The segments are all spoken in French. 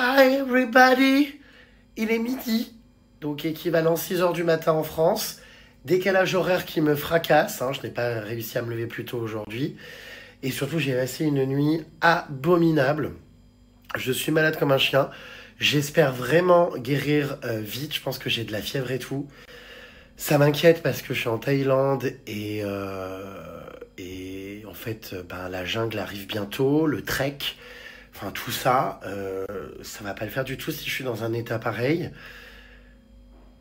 Hi everybody! Il est midi, donc équivalent 6 h du matin en France. Décalage horaire qui me fracasse, hein, je n'ai pas réussi à me lever plus tôt aujourd'hui. Et surtout, j'ai passé une nuit abominable. Je suis malade comme un chien. J'espère vraiment guérir vite. Je pense que j'ai de la fièvre et tout. Ça m'inquiète parce que je suis en Thaïlande et en fait, la jungle arrive bientôt, le trek, enfin tout ça, ça va pas le faire du tout si je suis dans un état pareil.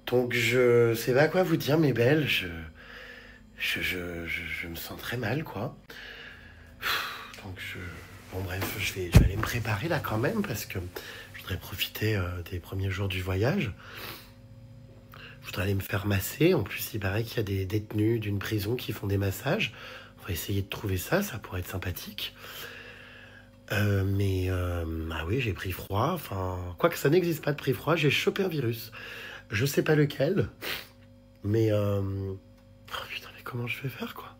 Donc je sais pas quoi vous dire, mes belles, je me sens très mal, quoi. Donc bon bref, je vais aller me préparer là quand même parce que je voudrais profiter des premiers jours du voyage. Je voudrais aller me faire masser. En plus, il paraît qu'il y a des détenus d'une prison qui font des massages. On va essayer de trouver ça, ça pourrait être sympathique. Ah oui, j'ai pris froid. Enfin, quoique ça n'existe pas de pris froid, j'ai chopé un virus. Je sais pas lequel, mais oh putain, mais comment je vais faire, quoi?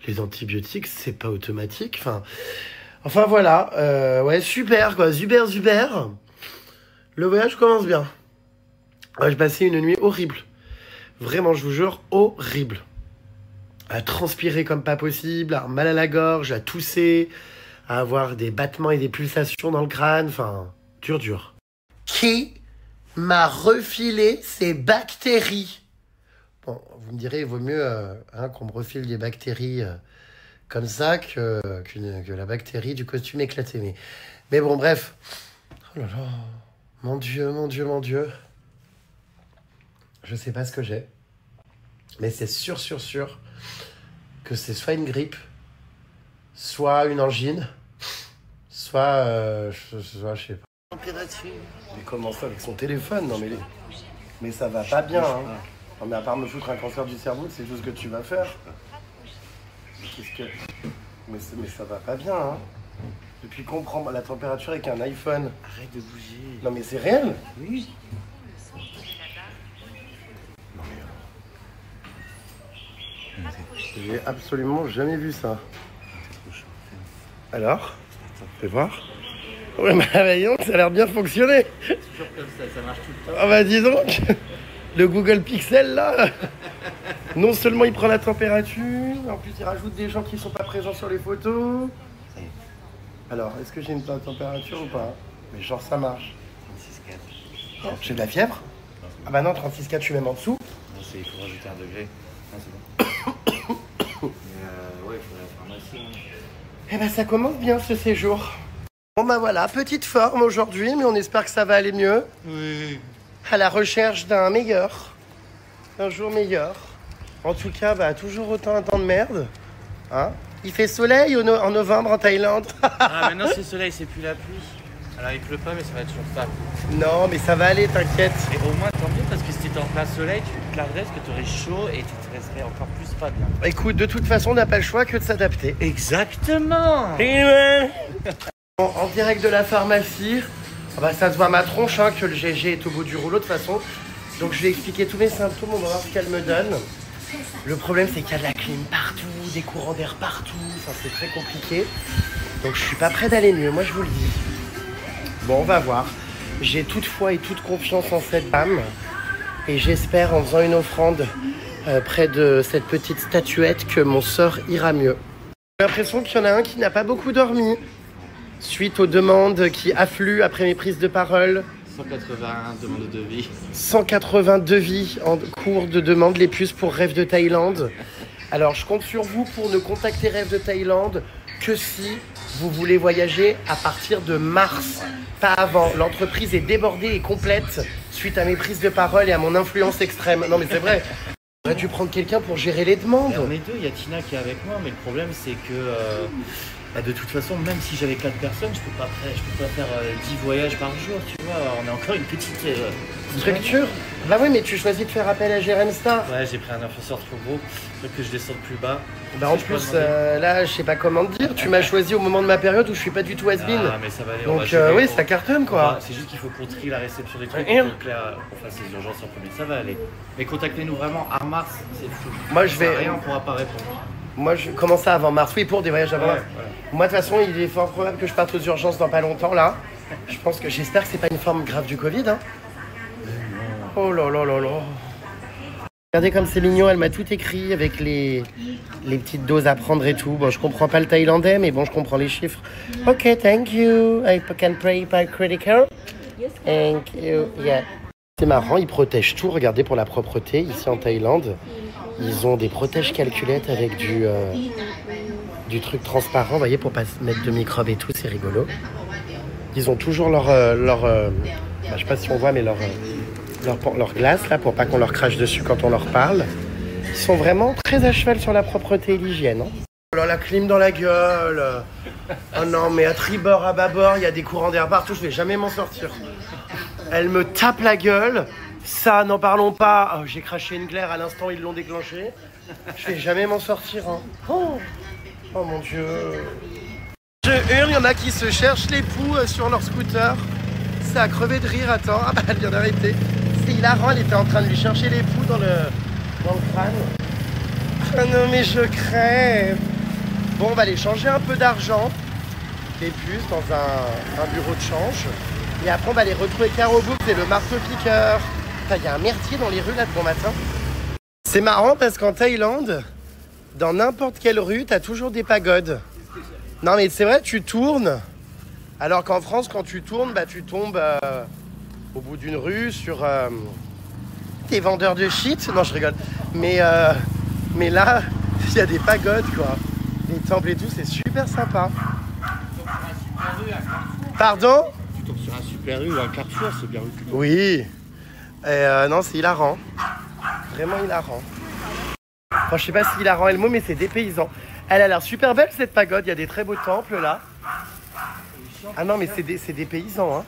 Les antibiotiques, c'est pas automatique. Enfin voilà. Ouais, super, quoi. Zuber. Le voyage commence bien. Ouais, j'ai passé une nuit horrible. Vraiment, je vous jure, horrible. À transpirer comme pas possible, à avoir mal à la gorge, à tousser, à avoir des battements et des pulsations dans le crâne. Enfin, dur. Qui m'a refilé ces bactéries? Bon, vous me direz, il vaut mieux qu'on me refile des bactéries comme ça que la bactérie du costume éclaté. Mais bon, bref. Oh là là. Mon Dieu. Je sais pas ce que j'ai. Mais c'est sûr que c'est soit une grippe, soit une angine, soit je sais pas. Mais comment ça avec son téléphone? Non mais ça va pas bien, hein. Non mais à part me foutre un cancer du cerveau, c'est tout ce que tu vas faire. Mais ça va pas bien, hein. Depuis qu'on prend la température avec un iPhone. Arrête de bouger. Non mais c'est réel? Oui. J'ai absolument jamais vu ça. Alors? Fais voir. Ouais, voyons, ça a l'air bien fonctionner. Toujours comme ça marche tout le temps. Ah bah dis donc, le Google Pixel là, non seulement il prend la température, en plus il rajoute des gens qui sont pas présents sur les photos. Alors, est-ce que j'ai une température ou pas? Mais genre ça marche. 36,4. J'ai de la fièvre? Ah bah non, 36,4, je suis même en dessous. Non, il faut rajouter 1 degré. Ah, c'est bon. Ouais, il faudrait la pharmacie. Eh ben ça commence bien ce séjour. Bon bah voilà, petite forme aujourd'hui, mais on espère que ça va aller mieux. Oui. À la recherche d'un jour meilleur. En tout cas, toujours autant un temps de merde. Hein? Il fait soleil en novembre en Thaïlande. Ah, maintenant c'est soleil, c'est plus la pluie. Alors il pleut pas, mais ça va être toujours ça. Non, mais ça va aller, t'inquiète. Et au moins tant mieux, parce que si t'étais en plein soleil, tu te laverais, parce que t'aurais chaud et tu te resterais encore plus pas bien. Écoute, de toute façon, on n'a pas le choix que de s'adapter. Exactement. En direct de la pharmacie, ça se voit ma tronche, hein, que le GG est au bout du rouleau de toute façon. Donc je vais expliquer tous mes symptômes, on va voir ce qu'elle me donne. Le problème, c'est qu'il y a de la clim partout, des courants d'air partout, c'est très compliqué. Donc je suis pas prêt d'aller mieux, moi je vous le dis. Bon, on va voir. J'ai toute foi et toute confiance en cette dame. Et j'espère, en faisant une offrande près de cette petite statuette, que mon sort ira mieux. J'ai l'impression qu'il y en a un qui n'a pas beaucoup dormi. Suite aux demandes qui affluent après mes prises de parole. 181 demandes de devis. 180 devis en cours de demande, les puces pour Rêve de Thaïlande. Alors, je compte sur vous pour ne contacter Rêve de Thaïlande que si vous voulez voyager à partir de mars, pas avant. L'entreprise est débordée et complète suite à mes prises de parole et à mon influence extrême. Non, mais c'est vrai. J'aurais dû prendre quelqu'un pour gérer les demandes. On est deux, il y a Tina qui est avec moi, mais le problème c'est que de toute façon, même si j'avais 4 personnes, je peux pas faire 10 voyages par jour, tu vois. On a encore une petite structure. Bah oui, mais tu choisis de faire appel à Jérém Star. Ouais, j'ai pris un influenceur trop gros, donc que je descende plus bas. Bah en plus, là, je sais pas comment te dire, tu m'as choisi au moment de ma période où je suis pas du tout has-been. Ah, mais ça va aller. Donc oui, ça cartonne, quoi. C'est juste qu'il faut qu'on trie la réception des trucs, qu'on fasse les urgences en premier. Ça va aller. Mais contactez-nous vraiment à mars, c'est fou. Moi, je vais. Rien, on pourra pas répondre. Moi, je commence ça avant mars. Oui, pour des voyages avant mars. Voilà. Moi, de toute façon, il est fort probable que je parte aux urgences dans pas longtemps, là. Je pense que j'espère que c'est pas une forme grave du Covid. Hein. Oh là là là là. Regardez comme c'est mignon, elle m'a tout écrit avec les petites doses à prendre et tout. Bon, je comprends pas le thaïlandais, mais bon, je comprends les chiffres. Ok, thank you. I can pay by credit card. Thank you. Yeah. C'est marrant, ils protègent tout. Regardez pour la propreté, ici en Thaïlande, ils ont des protège-calculettes avec du truc transparent, vous voyez, pour pas se mettre de microbes et tout, c'est rigolo. Ils ont toujours je sais pas si on voit, mais leur glace là pour pas qu'on leur crache dessus quand on leur parle. Ils sont vraiment très à cheval sur la propreté et l'hygiène. Hein. Oh là, la clim dans la gueule. Oh non, mais à tribord, à bâbord, il y a des courants d'air partout, je vais jamais m'en sortir. Elle me tape la gueule. Ça, n'en parlons pas. Oh, j'ai craché une glaire à l'instant, ils l'ont déclenché. Je vais jamais m'en sortir. Hein. Oh mon Dieu. Je hurle, il y en a qui se cherchent l'époux sur leur scooter. C'est à crever de rire, attends. Ah bah elle vient d'arrêter. C'est hilarant, elle était en train de lui chercher l'époux dans le crâne. Ah non mais je crève. Bon, on va aller changer un peu d'argent. Les puces dans un bureau de change. Et après on va aller retrouver Caro Books et le marteau-piqueur. Il y a un merdier dans les rues là de bon matin. C'est marrant parce qu'en Thaïlande, dans n'importe quelle rue, t'as toujours des pagodes. Non mais c'est vrai, tu tournes. Alors qu'en France, quand tu tournes, bah, tu tombes au bout d'une rue sur des vendeurs de shit. Non, je rigole. Mais là, il y a des pagodes, quoi. Les temples et tout, c'est super sympa. Pardon ? Tu tombes sur un super rue ou un carrefour, c'est bien occupé. Oui. Et non, c'est hilarant. Vraiment hilarant. Enfin, je sais pas si hilarant est le mot, mais c'est dépaysant. Elle a l'air super belle, cette pagode. Il y a des très beaux temples, là. Ah non, mais c'est des paysans, hein.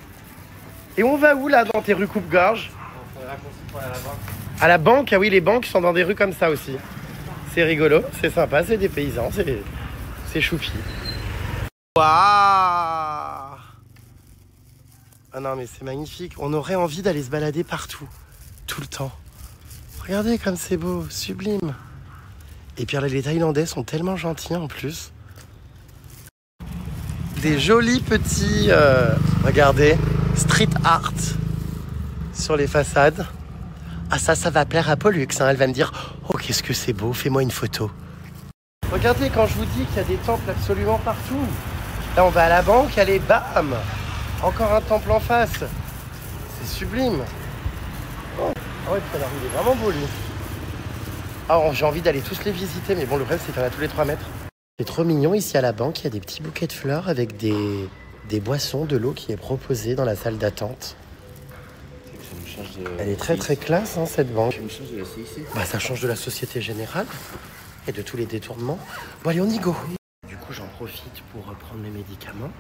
Et on va où, là, dans tes rues coupe-gorge ? À la banque, ah oui, les banques sont dans des rues comme ça aussi. C'est rigolo, c'est sympa, c'est des paysans, c'est choupi. Waouh! Ah non, mais c'est magnifique. On aurait envie d'aller se balader partout, tout le temps. Regardez comme c'est beau, sublime. Et puis les Thaïlandais sont tellement gentils en plus. Des jolis petits, regardez, street art sur les façades. Ah ça va plaire à Pollux, hein. Elle va me dire « Oh, qu'est-ce que c'est beau, fais-moi une photo ». Regardez, quand je vous dis qu'il y a des temples absolument partout. Là, on va à la banque, allez, bam! Encore un temple en face. C'est sublime. Oh, ah ouais, putain, il est vraiment beau, lui. Ah, j'ai envie d'aller tous les visiter, mais bon, le problème, c'est qu'il y en a tous les 3 mètres. C'est trop mignon, ici à la banque, il y a des petits bouquets de fleurs avec des boissons, de l'eau qui est proposée dans la salle d'attente. Elle est très très classe, hein, cette banque. Bah, ça change de la Société Générale et de tous les détournements. Bon, allez, on y go. Du coup, j'en profite pour reprendre mes médicaments.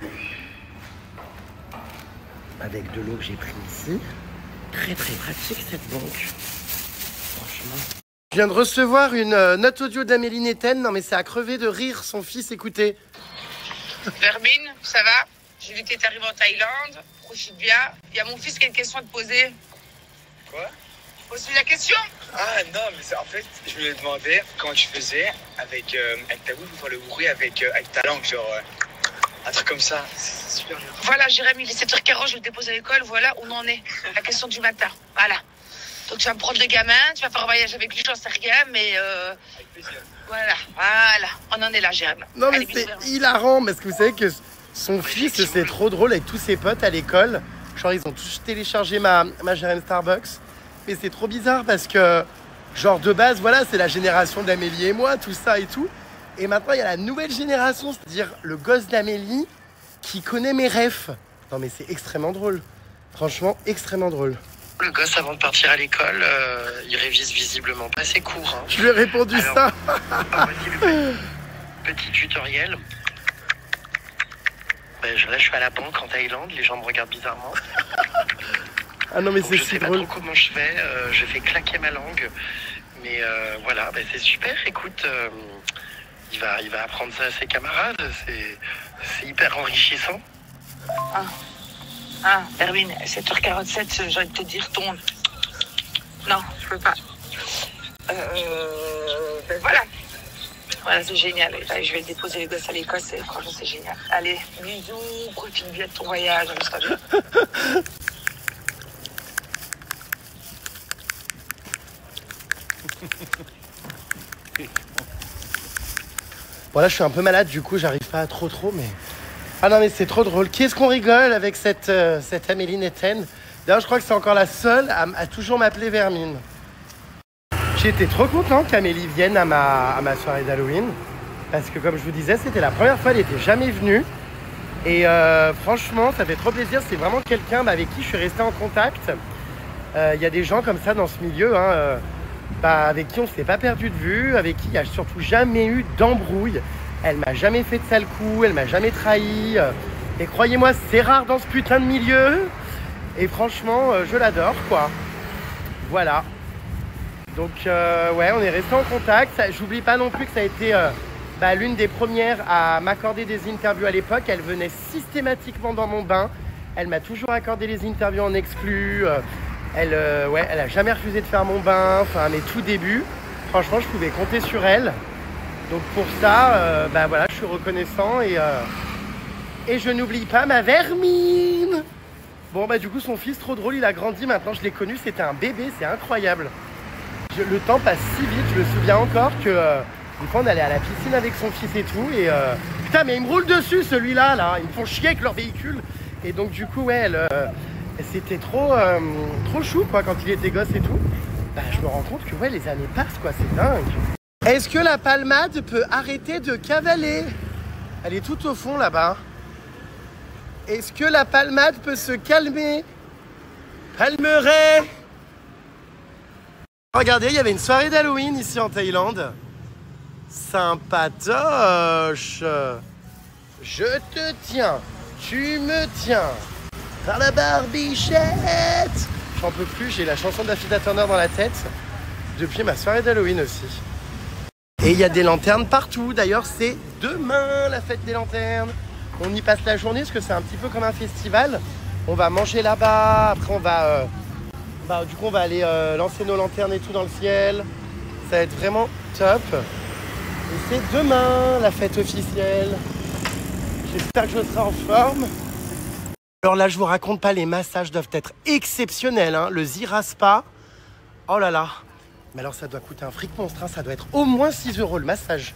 Avec de l'eau que j'ai pris ici. Très très pratique cette banque. Franchement. Je viens de recevoir une note audio d'Amélie Netten. Non mais c'est à crever de rire, son fils, écoutez. Verbine, ça va? J'ai vu que t'étais arrivé en Thaïlande. Profite bien. Il y a mon fils qui a une question à te poser. Quoi? Pose-lui la question. Ah non, mais en fait, je me demandais comment tu faisais avec ta bouche pour faire le bruit avec ta langue, genre un truc comme ça. C'est super bien. Voilà, Jérémy, il est 7h40, je le dépose à l'école. Voilà où on en est. La question du matin. Voilà. Donc tu vas me prendre le gamin, tu vas faire un voyage avec lui, j'en sais rien, mais Avec plaisir. voilà, on en est là, Jérémy. Non mais Allez, c'est bisous. hilarant parce que vous savez que son fils, c'est trop drôle avec tous ses potes à l'école. Genre ils ont tous téléchargé ma Jérémy Starbucks. Mais c'est trop bizarre parce que, genre de base, voilà, c'est la génération d'Amélie et moi, tout ça et tout. Et maintenant, il y a la nouvelle génération, c'est-à-dire le gosse d'Amélie qui connaît mes refs. Non mais c'est extrêmement drôle. Franchement, extrêmement drôle. Le gosse, avant de partir à l'école, il révise visiblement pas ses cours. Hein. Je lui ai répondu ça. Voici le petit tutoriel. Ben, là, je suis à la banque en Thaïlande. Les gens me regardent bizarrement. Ah non, mais c'est si drôle. Je sais pas trop comment je fais claquer ma langue. Mais voilà, ben, c'est super. Écoute, il va apprendre ça à ses camarades. C'est hyper enrichissant. Erwin, 7h47, j'ai envie de te dire tourne. Non, je peux pas. Ben voilà. Voilà, c'est génial. Là, je vais déposer les gosses à l'école, franchement, c'est génial. Allez, bisous, profite bien de ton voyage, amuse-toi bien. Bon là je suis un peu malade, du coup j'arrive pas à trop mais... Ah non mais c'est trop drôle. Qu'est-ce qu'on rigole avec cette Amélie Netten. D'ailleurs je crois que c'est encore la seule à toujours m'appeler Vermine. J'étais trop content qu'Amélie vienne à ma soirée d'Halloween. Parce que comme je vous disais, c'était la première fois, elle n'était jamais venue. Et franchement, ça fait trop plaisir. C'est vraiment quelqu'un avec qui je suis resté en contact. Il y a des gens comme ça dans ce milieu, hein, avec qui on ne s'est pas perdu de vue, avec qui il n'y a surtout jamais eu d'embrouille. Elle m'a jamais fait de sale coup, elle m'a jamais trahi. Et croyez-moi, c'est rare dans ce putain de milieu. Et franchement, je l'adore, quoi. Voilà. Donc, ouais, on est resté en contact. J'oublie pas non plus que ça a été l'une des premières à m'accorder des interviews à l'époque. Elle venait systématiquement dans mon bain. Elle m'a toujours accordé les interviews en exclu. Elle a jamais refusé de faire mon bain. Enfin, à mes tout débuts, franchement, je pouvais compter sur elle. Donc pour ça, voilà, je suis reconnaissant et je n'oublie pas ma Vermine. Bon, du coup, son fils, trop drôle, il a grandi. Maintenant, je l'ai connu, c'était un bébé, c'est incroyable. Le temps passe si vite, je me souviens encore que une fois, on allait à la piscine avec son fils et tout. Et putain, mais ils me roulent dessus, celui-là, là. Ils me font chier avec leur véhicule. Et donc, du coup, ouais, c'était trop chou, quoi, quand il était gosse et tout. Je me rends compte que, ouais, les années passent, quoi, c'est dingue. Est-ce que la palmade peut arrêter de cavaler? Elle est tout au fond, là-bas. Est-ce que la palmade peut se calmer? Palmeret! Regardez, il y avait une soirée d'Halloween ici en Thaïlande. Sympatoche. Je te tiens, tu me tiens par la barbichette. J'en peux plus, j'ai la chanson d'Affida Turner dans la tête depuis ma soirée d'Halloween aussi. Et il y a des lanternes partout. D'ailleurs, c'est demain la fête des lanternes. On y passe la journée parce que c'est un petit peu comme un festival. On va manger là-bas. Après, on va... du coup, on va aller lancer nos lanternes et tout dans le ciel. Ça va être vraiment top. Et c'est demain la fête officielle. J'espère que je serai en forme. Alors là, je vous raconte pas, les massages doivent être exceptionnels. Hein. Le Zira Spa. Oh là là. Mais alors, ça doit coûter un fric monstre. Hein. Ça doit être au moins 6 € le massage.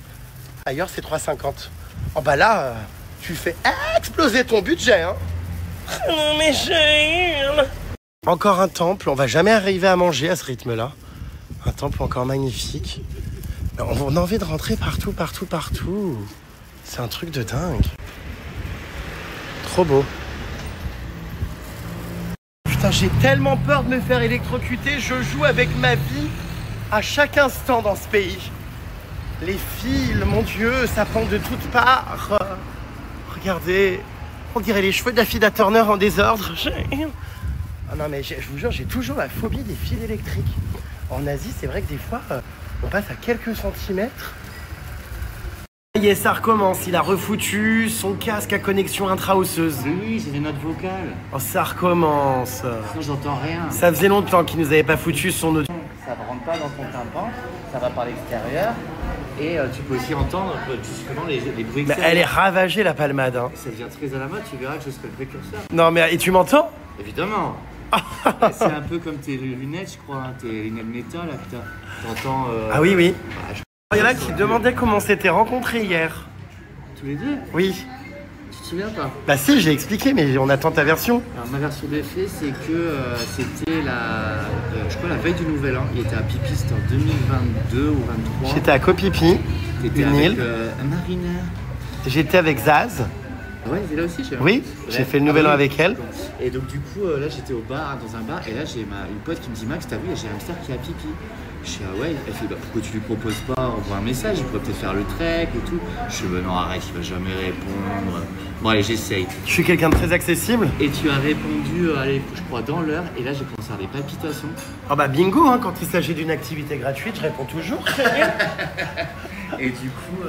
Ailleurs, c'est 3,50. Oh là, tu fais exploser ton budget. Hein. Oh, mais Charles. Encore un temple. On va jamais arriver à manger à ce rythme-là. Un temple encore magnifique. On a envie de rentrer partout. C'est un truc de dingue. Trop beau. Putain, j'ai tellement peur de me faire électrocuter. Je joue avec ma vie à chaque instant dans ce pays. Les fils, mon Dieu, ça pend de toutes parts. Regardez, on dirait les cheveux d'Affida Turner en désordre. Ah non, mais je vous jure, j'ai toujours la phobie des fils électriques. En Asie, c'est vrai que des fois, on passe à quelques centimètres. Ça y est, ça recommence. Il a refoutu son casque à connexion intra-osseuse. Oui, c'est des notes vocales. Oh, ça recommence. Sinon, j'entends rien. Ça faisait longtemps qu'il nous avait pas foutu son audio. Ça ne rentre pas dans ton tympan, ça va par l'extérieur. Et tu peux aussi entendre justement les bruits extérieurs. Elle est ravagée, la palmade. Hein. Ça devient très à la mode, tu verras que je serai le précurseur. Non, mais et tu m'entends? Évidemment. C'est un peu comme tes lunettes, je crois, hein, tes lunettes métal, là, que t'entends... Ah oui. Il y en a qui demandaient comment on s'était rencontrés hier. Tous les deux? Oui. Tu te souviens pas? Bah si, j'ai expliqué, mais on attend ta version. Alors ma version des faits, c'est que c'était je crois la veille du Nouvel An. Il était à Pipi, c'était en 2022 ou 2023. J'étais à Kopipi, t'étais une avec île. Marina. J'étais avec Zaz. Ah ouais, elle est là aussi, Oui, j'ai fait le Nouvel An avec elle. Et donc du coup, là j'étais au bar, dans un bar, et là j'ai une pote qui me dit: Max, t'as vu, j'ai un hamster qui a pipi. Je dis: ah ouais. Elle fait: pourquoi tu lui proposes pas, envoie un message, il pourrait peut-être faire le trek et tout. Je dis: non, arrête, il va jamais répondre. Bon allez, j'essaye. Je suis quelqu'un de très accessible. Et tu as répondu, allez, je crois dans l'heure, et là j'ai commencé à avoir des palpitations. Ah bah bingo, hein, quand il s'agit d'une activité gratuite, je réponds toujours. Et du coup,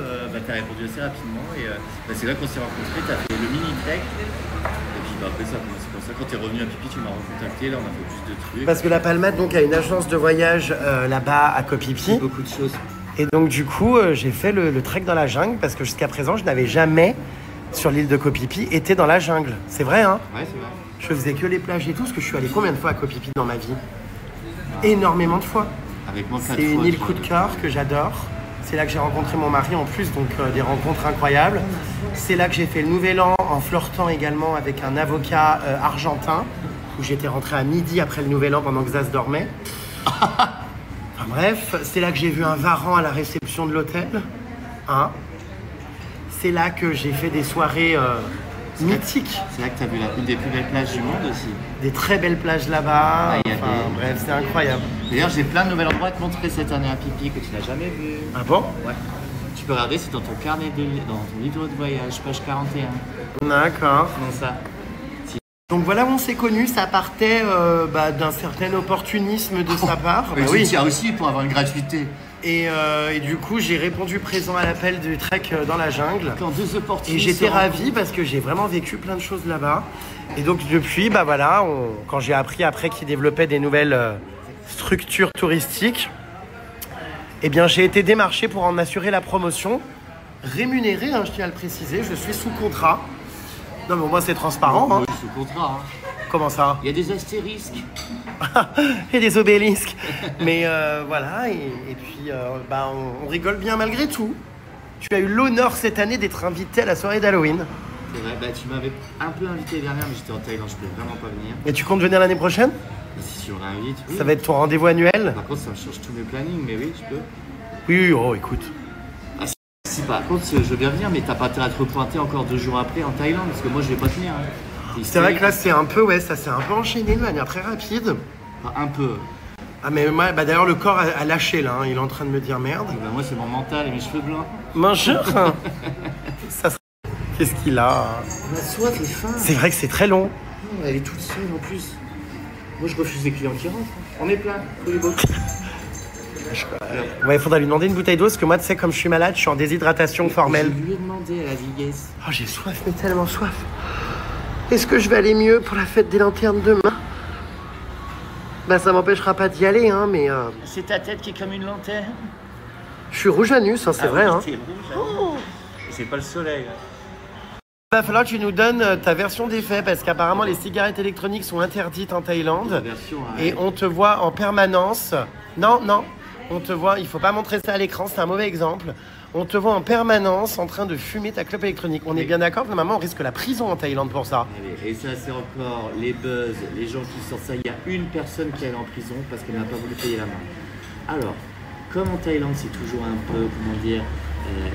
t'as répondu assez rapidement, et c'est là qu'on s'est rencontrés, t'as fait le mini-trek. Et puis après ça a commencé comme ça. Quand t'es revenu à Pipi, tu m'as recontacté, là on a fait plus de trucs. Parce que la Palmade donc a une agence de voyage là-bas à Kopipi. Beaucoup de choses. Et donc du coup, j'ai fait le trek dans la jungle parce que jusqu'à présent, je n'avais jamais, sur l'île de Koh Phi Phi, été dans la jungle. C'est vrai, hein? Ouais, c'est vrai. Je faisais que les plages et tout, parce que je suis allé combien de fois à Koh Phi Phi dans ma vie? Énormément de fois. Avec moi, 4 C'est fois. une île coup de cœur que j'adore. C'est là que j'ai rencontré mon mari en plus, donc des rencontres incroyables. C'est là que j'ai fait le nouvel an en flirtant également avec un avocat argentin, où j'étais rentré à midi après le nouvel an pendant que Zaz dormait. Enfin bref, c'est là que j'ai vu un varan à la réception de l'hôtel. Hein. C'est là que j'ai fait des soirées mythiques. C'est là que tu as vu une des plus belles plages du monde aussi. Des très belles plages là-bas. Ah, Bref, c'est incroyable. D'ailleurs, j'ai plein de nouveaux endroits à te montrer cette année à Pipi que tu n'as jamais vu. Ah bon? Ouais. Tu peux regarder, c'est dans ton carnet dans ton livre de voyage, page 41. D'accord. Comment ça? Donc voilà où on s'est connus, ça partait d'un certain opportunisme de sa part. Bah oui, tu y as aussi pour avoir une gratuité. Et du coup, j'ai répondu présent à l'appel du trek dans la jungle. Quand deux Et opportunistes. j'étais ravi parce que j'ai vraiment vécu plein de choses là-bas. Et donc depuis, bah voilà, quand j'ai appris après qu'ils développaient des nouvelles structures touristiques, eh bien j'ai été démarché pour en assurer la promotion. Rémunéré, hein, je tiens à le préciser, je suis sous contrat. Non mais au moins c'est transparent. Hein. Oui, sous contrat. Hein. Comment ça? Il y a des astérisques. Et des obélisques. Mais voilà, et puis on rigole bien malgré tout. Tu as eu l'honneur cette année d'être invité à la soirée d'Halloween. C'est vrai, tu m'avais un peu invité l'année dernière, mais j'étais en Thaïlande, je pouvais vraiment pas venir. Et tu comptes venir l'année prochaine? Et si on l'invite, oui. Ça va être ton rendez-vous annuel? Par contre, ça me change tous mes plannings, mais oui, je peux. Oui, oh écoute. Si par contre, je veux bien venir, mais t'as pas intérêt à te repointer encore 2 jours après en Thaïlande, parce que moi je vais pas tenir. Hein. C'est vrai que là c'est un peu, ça s'est un peu enchaîné de manière très rapide. Enfin, un peu. Ah mais moi, d'ailleurs le corps a lâché là, hein. Il est en train de me dire merde. Bah, moi c'est mon mental et mes cheveux blancs. Bonjour. Qu'est-ce qu'il a? La soif est faim. C'est vrai que c'est très long. Elle est toute seule en plus. Moi je refuse les clients qui rentrent. On est plein, tous les beaux. Ouais, il faudra lui demander une bouteille d'eau parce que moi, tu sais, comme je suis malade, je suis en déshydratation formelle. Je lui ai demandé à la vieillesse. Oh, j'ai soif, mais tellement soif. Est-ce que je vais aller mieux pour la fête des lanternes demain? Bah, ça m'empêchera pas d'y aller, hein, mais... C'est ta tête qui est comme une lanterne. Je suis rouge à nus, hein, c'est vrai, hein. C'est rouge, oh. C'est pas le soleil. Là. Il va falloir que tu nous donnes ta version des faits parce qu'apparemment, les cigarettes électroniques sont interdites en Thaïlande. Et on te voit en permanence... Non. On te voit, il faut pas montrer ça à l'écran, c'est un mauvais exemple. On te voit en permanence en train de fumer ta clope électronique. On est bien d'accord que normalement on risque la prison en Thaïlande pour ça. Et ça c'est encore les buzz, les gens qui sortent ça. Il y a une personne qui est allée en prison parce qu'elle n'a pas voulu payer l'amende. Alors, comme en Thaïlande c'est toujours un peu,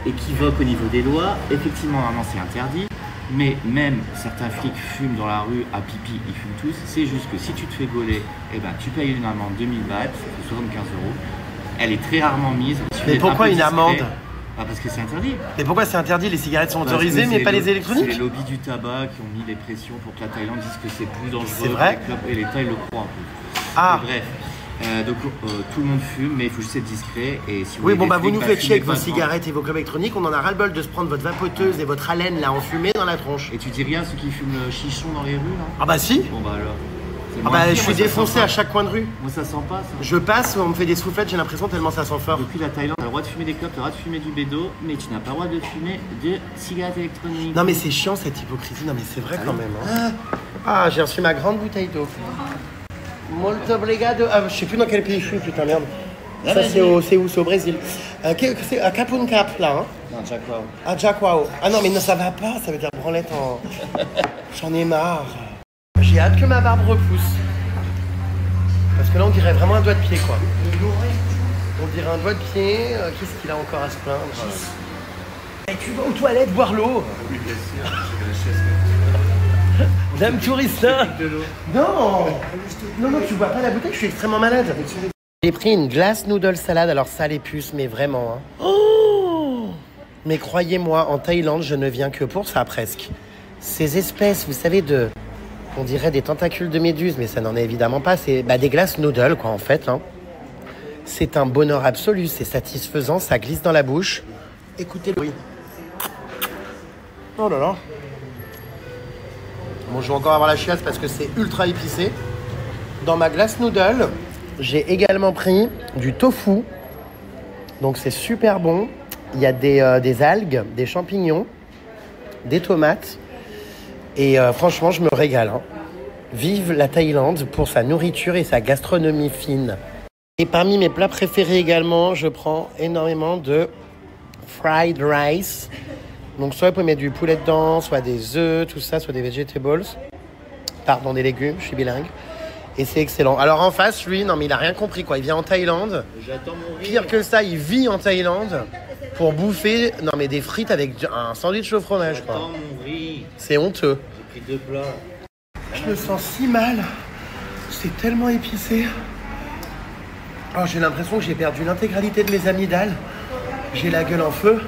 équivoque au niveau des lois, effectivement normalement c'est interdit. Mais même certains flics fument dans la rue à pipi, ils fument tous. C'est juste que si tu te fais gauler, tu payes une amende 2000 bahts, ça fait 75 €. Elle est très rarement mise. Mais pourquoi une amende? Parce que c'est interdit. Mais pourquoi c'est interdit? Les cigarettes sont autorisées, mais pas les électroniques? C'est les lobbies du tabac qui ont mis les pressions pour que la Thaïlande dise que c'est plus dangereux. C'est vrai? Et l'État, il le croit un peu. Ah. Et bref. Donc tout le monde fume, mais il faut juste être discret. Et si vous vous nous faites chier avec vos cigarettes et vos clubs électroniques. On en a ras-le-bol de se prendre votre vapoteuse et votre haleine là en fumée dans la tronche. Et tu dis rien à ceux qui fument le chichon dans les rues là? Ah bah si. Bon bah alors. Je suis défoncé à chaque coin de rue. Moi ça sent pas ça. Je passe, on me fait des soufflettes, j'ai l'impression tellement ça sent fort. Depuis la Thaïlande, tu as le droit de fumer des clopes, tu as le droit de fumer du bédo, mais tu n'as pas le droit de fumer de cigarettes électroniques. Non mais c'est chiant cette hypocrisie, non mais c'est vrai quand même. Hein. Ah, j'ai reçu ma grande bouteille d'eau. Molto obrigado. Ah, je sais plus dans quel pays je suis, putain merde. Ça c'est où? C'est au Brésil. C'est à Capun Cap là. Hein. Non, Jaquao. Ah, Jaquao. Ah non mais non, ça va pas, ça veut dire branlette en... J'en ai marre. J'ai hâte que ma barbe repousse. Parce que là, on dirait vraiment un doigt de pied, quoi. On dirait un doigt de pied. Qu'est-ce qu'il a encore à se plaindre? Et tu vas aux toilettes boire l'eau? Oui, bien sûr. Je vais la chaise. Dame touriste. Non, tu bois pas la bouteille, je suis extrêmement malade. J'ai pris une glace noodle salade, alors ça les puces, mais vraiment. Hein. Oh, mais croyez-moi, en Thaïlande, je ne viens que pour ça, presque. Ces espèces, vous savez, on dirait des tentacules de méduse, mais ça n'en est évidemment pas. C'est des glaces noodles, quoi, en fait. Hein. C'est un bonheur absolu, c'est satisfaisant, ça glisse dans la bouche. Écoutez le bruit. Oh là là. Bon, je vais encore avoir la chiasse parce que c'est ultra épicé. Dans ma glace noodle, j'ai également pris du tofu Donc c'est super bon. Il y a des algues, des champignons, des tomates. Et franchement, je me régale. Hein. Vive la Thaïlande pour sa nourriture et sa gastronomie fine. Et parmi mes plats préférés également, je prends énormément de fried rice. Donc soit vous pouvez mettre du poulet dedans, soit des œufs, tout ça, soit des vegetables. Pardon, des légumes, je suis bilingue. Et c'est excellent. Alors en face, lui, non mais il a rien compris quoi. Il vient en Thaïlande. J'attends mon riz. Pire que ça, il vit en Thaïlande pour bouffer des frites avec un sandwich au fromage quoi. J'attends mon riz. C'est honteux. J'ai pris 2 plats. Je me sens si mal. C'est tellement épicé. Oh, j'ai l'impression que j'ai perdu l'intégralité de mes amygdales. J'ai la gueule en feu.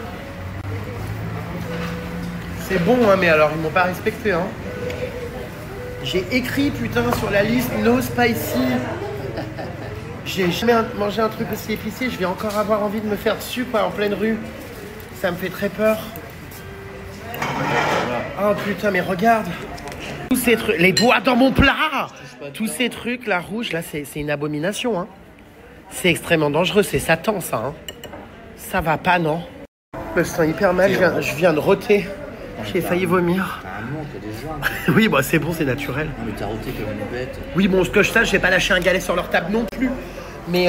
C'est bon, hein, mais alors ils m'ont pas respecté. Hein. J'ai écrit, putain, sur la liste no spicy. J'ai jamais mangé un truc aussi épicé. Je vais encore avoir envie de me faire dessus, quoi, en pleine rue. Ça me fait très peur. Oh putain, mais regarde. Tous ces trucs, les doigts dans mon plat. Tous ces trucs, là, rouges, là, c'est une abomination. Hein. C'est extrêmement dangereux. C'est Satan, ça. Hein. Ça va pas, non? Je me sens hyper mal. Je viens de roter. J'ai failli vomir. T'as un manque, t'as des joints. Oui, bah c'est bon, c'est naturel. Non, mais t'as roté comme une bête. Oui, bon, ce que je sache, j'ai pas lâché un galet sur leur table non plus. Mais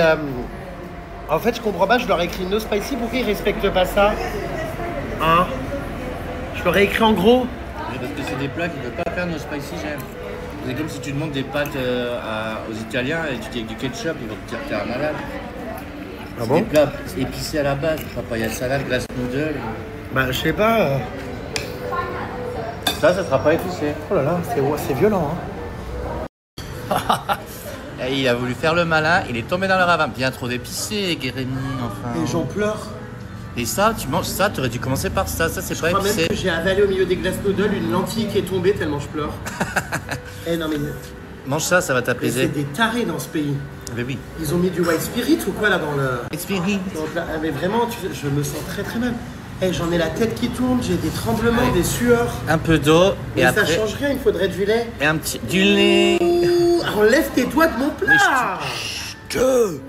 en fait, je comprends pas, je leur ai écrit no spicy, pourquoi ils respectent pas ça? Hein? Je leur ai écrit en gros. Mais parce que c'est des plats qui ne veulent pas faire no spicy, j'aime. C'est comme si tu demandes des pâtes aux Italiens et tu dis avec du ketchup, ils vont te dire que t'es un malade. Ah C'est bon? des plats épicés à la base, papaya salade, glace noodle. Bah, je sais pas. Ça sera pas épicé. Oh là là, c'est violent, hein. Et il a voulu faire le malin, il est tombé dans le ravin. Bien trop d'épicé, Guérémy, enfin. Et j'en pleure. Et ça, tu manges ça, tu aurais dû commencer par ça. Ça, c'est Je pas crois même épicé. que j'ai avalé au milieu des glaces noodles une lentille qui est tombée tellement je pleure. Eh non mais Mange ça, ça va c'est t'apaiser. des tarés dans ce pays. Mais oui. Ils ont mis du white spirit ou quoi là dans le... Expérience. Donc là, mais vraiment, je me sens très très mal. Eh, j'en ai la tête qui tourne, j'ai des tremblements, des sueurs. Un peu d'eau et Mais après. ça change rien, il faudrait du lait. Et un petit. Du lait. Ouh, enlève tes doigts de mon plat. Que.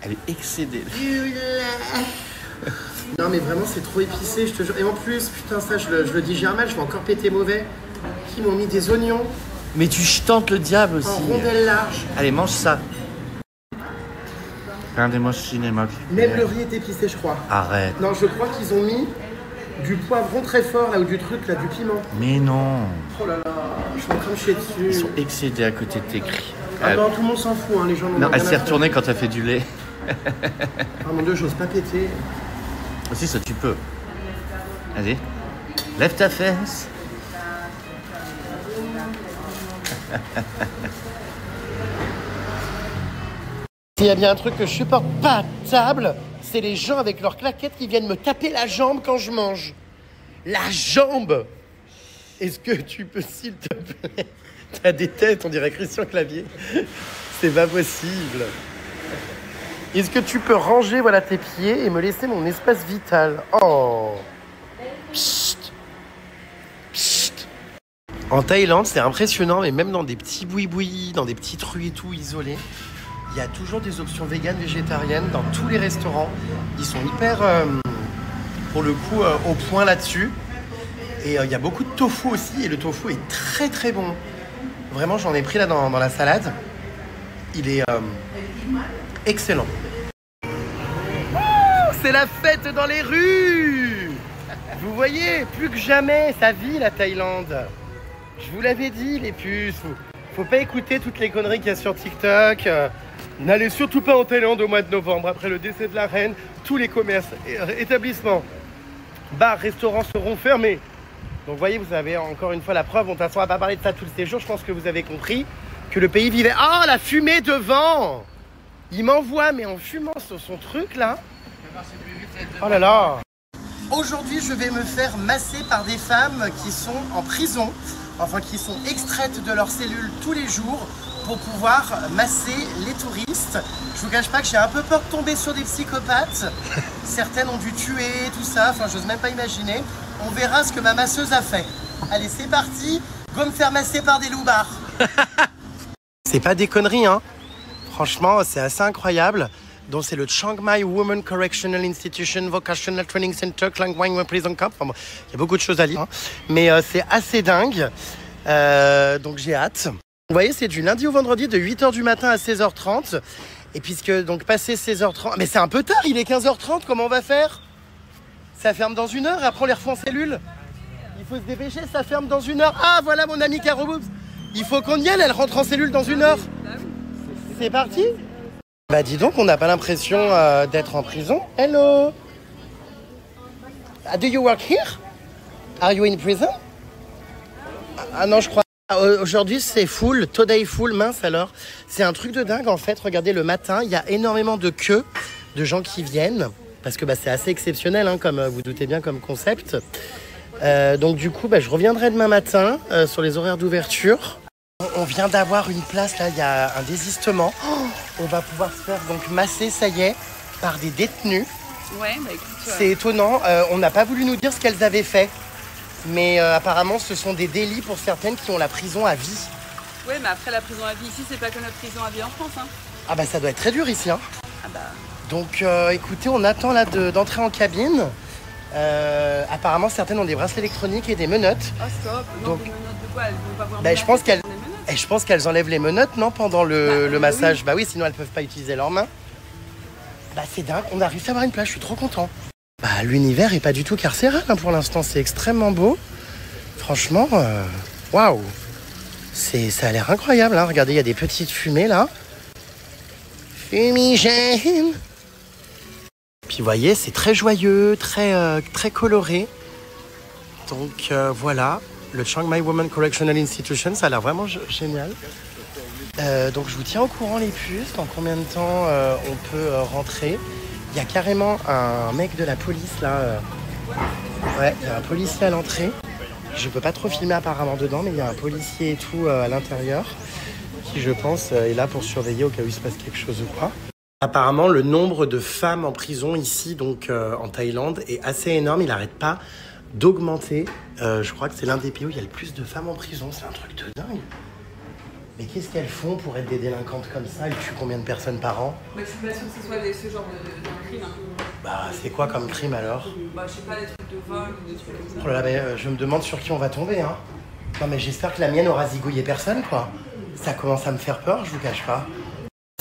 Elle est excédée. Du lait. Non mais vraiment c'est trop épicé, je te jure. Et en plus, putain ça je le digère mal, je vais encore péter mauvais. Qui m'ont mis des oignons Mais tu tentes le diable aussi. en rondelles larges. Allez, mange ça. Regardez-moi ce cinéma. Même le riz est épicé je crois. Arrête. Non, je crois qu'ils ont mis du poivron très fort là ou du truc là, du piment. Mais non. Oh là là, je suis en train de chier dessus. Ils sont excédés à côté de tes cris. Ah non, tout le monde s'en fout, hein, les gens n'en Non, ont elle rien s'est à retournée quand t'as fait du lait. faire. Ah mon dieu, j'ose pas péter. Aussi, ça tu peux. Vas-y. Lève ta fesse. S'il y a bien un truc que je supporte pas à table, c'est les gens avec leurs claquettes qui viennent me taper la jambe quand je mange. La jambe! Est-ce que tu peux, s'il te plaît? T'as des têtes, on dirait Christian Clavier. C'est pas possible. Est-ce que tu peux ranger voilà, tes pieds et me laisser mon espace vital? Oh! Psst! Psst! En Thaïlande, c'est impressionnant, mais même dans des petits boui-boui, dans des petites rues et tout isolées, il y a toujours des options véganes, végétariennes dans tous les restaurants. Ils sont hyper, pour le coup, au point là-dessus. Et il y a beaucoup de tofu aussi, et le tofu est très très bon. Vraiment, j'en ai pris là dans la salade. Il est excellent. C'est la fête dans les rues! Vous voyez, plus que jamais, ça vit la Thaïlande. Je vous l'avais dit, les puces. Faut pas écouter toutes les conneries qu'il y a sur TikTok. N'allez surtout pas en Thaïlande au mois de novembre. Après le décès de la reine, tous les commerces, établissements, bars, restaurants seront fermés. Donc, vous voyez, vous avez encore une fois la preuve. Bon, de toute façon, on va pas parler de ça tout le séjour. Je pense que vous avez compris que le pays vivait... Oh, la fumée devant! Il m'envoie, mais en fumant sur son truc, là. Oh là là! Aujourd'hui, je vais me faire masser par des femmes qui sont en prison, enfin qui sont extraites de leurs cellules tous les jours pour pouvoir masser les touristes. Je vous cache pas que j'ai un peu peur de tomber sur des psychopathes. Certaines ont dû tuer, tout ça, enfin j'ose même pas imaginer. On verra ce que ma masseuse a fait. Allez, c'est parti, go me faire masser par des loupards. C'est pas des conneries, hein. Franchement, c'est assez incroyable. Donc c'est le Chiang Mai Women Correctional Institution Vocational Training Center, Klang Wang Prison Camp. Enfin, bon, il y a beaucoup de choses à lire, hein. Mais c'est assez dingue. Donc j'ai hâte. Vous voyez, c'est du lundi au vendredi de 8h du matin à 16h30. Et puisque donc passé 16h30... Mais c'est un peu tard, il est 15h30, comment on va faire? Ça ferme dans 1 heure et après on les refait en cellule. Il faut se dépêcher, ça ferme dans 1 heure. Ah, voilà mon amie Caro Boobs. Il faut qu'on y aille, elle rentre en cellule dans 1 heure. C'est parti? Bah dis donc, on n'a pas l'impression d'être en prison. Hello. Do you work here? Are you in prison? Ah non, je crois. Aujourd'hui, c'est full. Today full, mince alors. C'est un truc de dingue en fait. Regardez, le matin, il y a énormément de queues de gens qui viennent. Parce que bah, c'est assez exceptionnel, hein, comme vous doutez bien, comme concept. Donc du coup, bah, je reviendrai demain matin sur les horaires d'ouverture. On vient d'avoir une place, là, il y a un désistement. Oh, on va pouvoir se faire donc masser, ça y est, par des détenus. Ouais, bah écoute... C'est étonnant, on n'a pas voulu nous dire ce qu'elles avaient fait. Mais apparemment, ce sont des délits pour certaines qui ont la prison à vie. Ouais, mais après la prison à vie ici, c'est pas comme notre prison à vie en France, hein. Ah bah ça doit être très dur ici, hein. Ah bah... Donc écoutez, on attend là d'entrer en cabine. Apparemment, certaines ont des bracelets électroniques et des menottes. Oh stop, non, donc, des menottes de quoi? Elles vont pas voir bah, je pense qu'elles enlèvent les menottes, non, pendant le massage. Oui. Bah oui, sinon elles peuvent pas utiliser leurs mains. Bah c'est dingue, on a réussi à avoir une place, je suis trop content. Bah l'univers est pas du tout carcéral, hein, pour l'instant, c'est extrêmement beau. Franchement, waouh, ça a l'air incroyable, hein. Regardez, il y a des petites fumées là. Fumigène. Puis vous voyez, c'est très joyeux, très coloré. Donc voilà, le Chiang Mai Women Correctional Institution, ça a l'air vraiment génial. Donc je vous tiens au courant les puces, dans combien de temps on peut rentrer. Il y a carrément un mec de la police là. Ouais, il y a un policier à l'entrée. Je peux pas trop filmer apparemment dedans, mais il y a un policier et tout à l'intérieur qui, je pense, est là pour surveiller au cas où il se passe quelque chose ou quoi. Apparemment, le nombre de femmes en prison ici, donc en Thaïlande, est assez énorme. Il n'arrête pas d'augmenter. Je crois que c'est l'un des pays où il y a le plus de femmes en prison. C'est un truc de dingue. Mais qu'est-ce qu'elles font pour être des délinquantes comme ça? Elles tuent combien de personnes par an? Bah, je suis pas sûre que ce soit ce genre de crime. Hein. Bah, c'est quoi comme crime alors? Bah, je sais pas, des trucs de vol ou des trucs comme ça. Oh là là, mais, je me demande sur qui on va tomber, hein. Non, mais j'espère que la mienne aura zigouillé personne, quoi. Ça commence à me faire peur, je vous cache pas.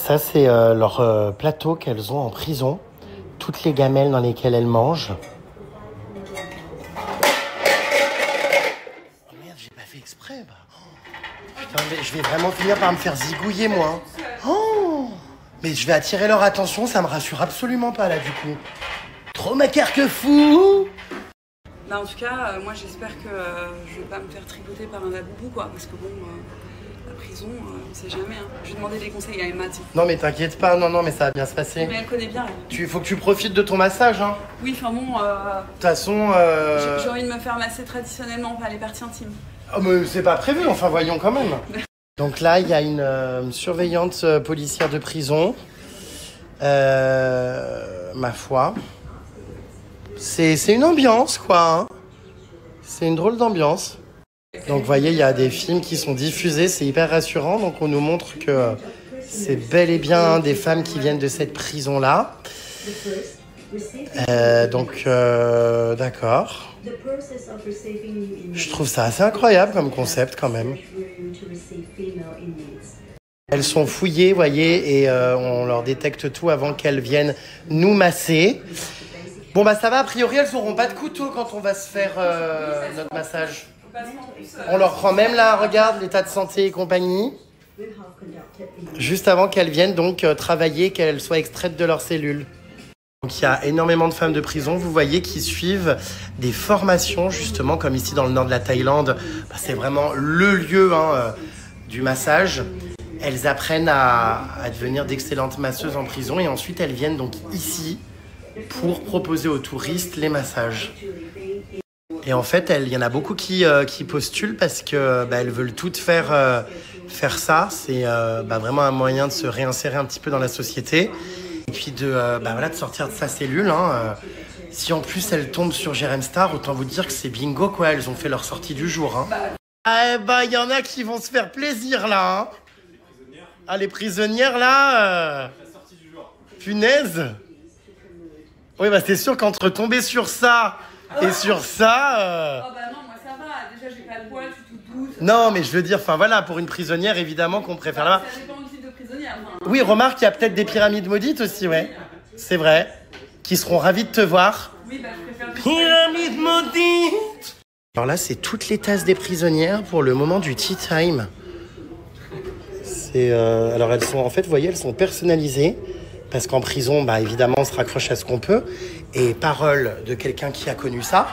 Ça, c'est leur plateau qu'elles ont en prison. Toutes les gamelles dans lesquelles elles mangent. Oh merde, j'ai pas fait exprès, bah. Putain, mais je vais vraiment finir par me faire zigouiller, moi. Oh, mais je vais attirer leur attention, ça me rassure absolument pas, là, du coup. Trop ma fou. Bah, en tout cas, moi, j'espère que je vais pas me faire tricoter par un laboubou, quoi. Parce que bon, la prison, on sait jamais, hein. Je vais demander des conseils à Emma, tiens. Non, mais t'inquiète pas, non, mais ça va bien se passer. Mais elle connaît bien, elle. Faut que tu profites de ton massage, hein. Oui, enfin bon... De toute façon... J'ai envie de me faire masser traditionnellement par les parties intimes. Oh, mais c'est pas prévu, enfin voyons quand même. Donc là, il y a une surveillante policière de prison. Ma foi. C'est une ambiance, quoi. Hein. C'est une drôle d'ambiance. Donc vous voyez, il y a des films qui sont diffusés, c'est hyper rassurant. Donc on nous montre que c'est bel et bien des femmes qui viennent de cette prison-là. D'accord. Je trouve ça assez incroyable comme concept quand même. Elles sont fouillées, vous voyez, et on leur détecte tout avant qu'elles viennent nous masser. Bon bah ça va, a priori elles n'auront pas de couteau quand on va se faire notre massage. On leur prend même là, regarde, l'état de santé et compagnie. Juste avant qu'elles viennent donc travailler, qu'elles soient extraites de leurs cellules. Donc il y a énormément de femmes de prison, vous voyez, qui suivent des formations, justement, comme ici dans le nord de la Thaïlande. Bah, c'est vraiment le lieu du massage. Elles apprennent à devenir d'excellentes masseuses en prison et ensuite elles viennent donc ici pour proposer aux touristes les massages. Et en fait, il y en a beaucoup qui postulent parce que elles veulent toutes faire ça. C'est vraiment un moyen de se réinsérer un petit peu dans la société. Et puis de sortir de sa cellule. Hein. Si en plus elles tombent sur Jérém Star, autant vous dire que c'est bingo, quoi. Elles ont fait leur sortie du jour. Hein. Il y en a qui vont se faire plaisir là. Hein. Ah, les prisonnières, là punaise. Oui, bah c'est sûr qu'entre tomber sur ça et sur ça... Oh bah non, moi ça va. Déjà, j'ai pas de poils, je suis toute douce. Non, mais je veux dire, enfin voilà, pour une prisonnière, évidemment qu'on préfère là-bas. Ça dépend du type de prisonnière. Enfin, Oui, remarque, il y a peut-être des pyramides maudites aussi, ouais. C'est vrai. Qui seront ravis de te voir. oui, bah je préfère... Pyramide maudite. Alors là, c'est toutes les tasses des prisonnières pour le moment du tea time. Alors elles sont, en fait, vous voyez, elles sont personnalisées. Parce qu'en prison, bah, évidemment, on se raccroche à ce qu'on peut. Et parole de quelqu'un qui a connu ça,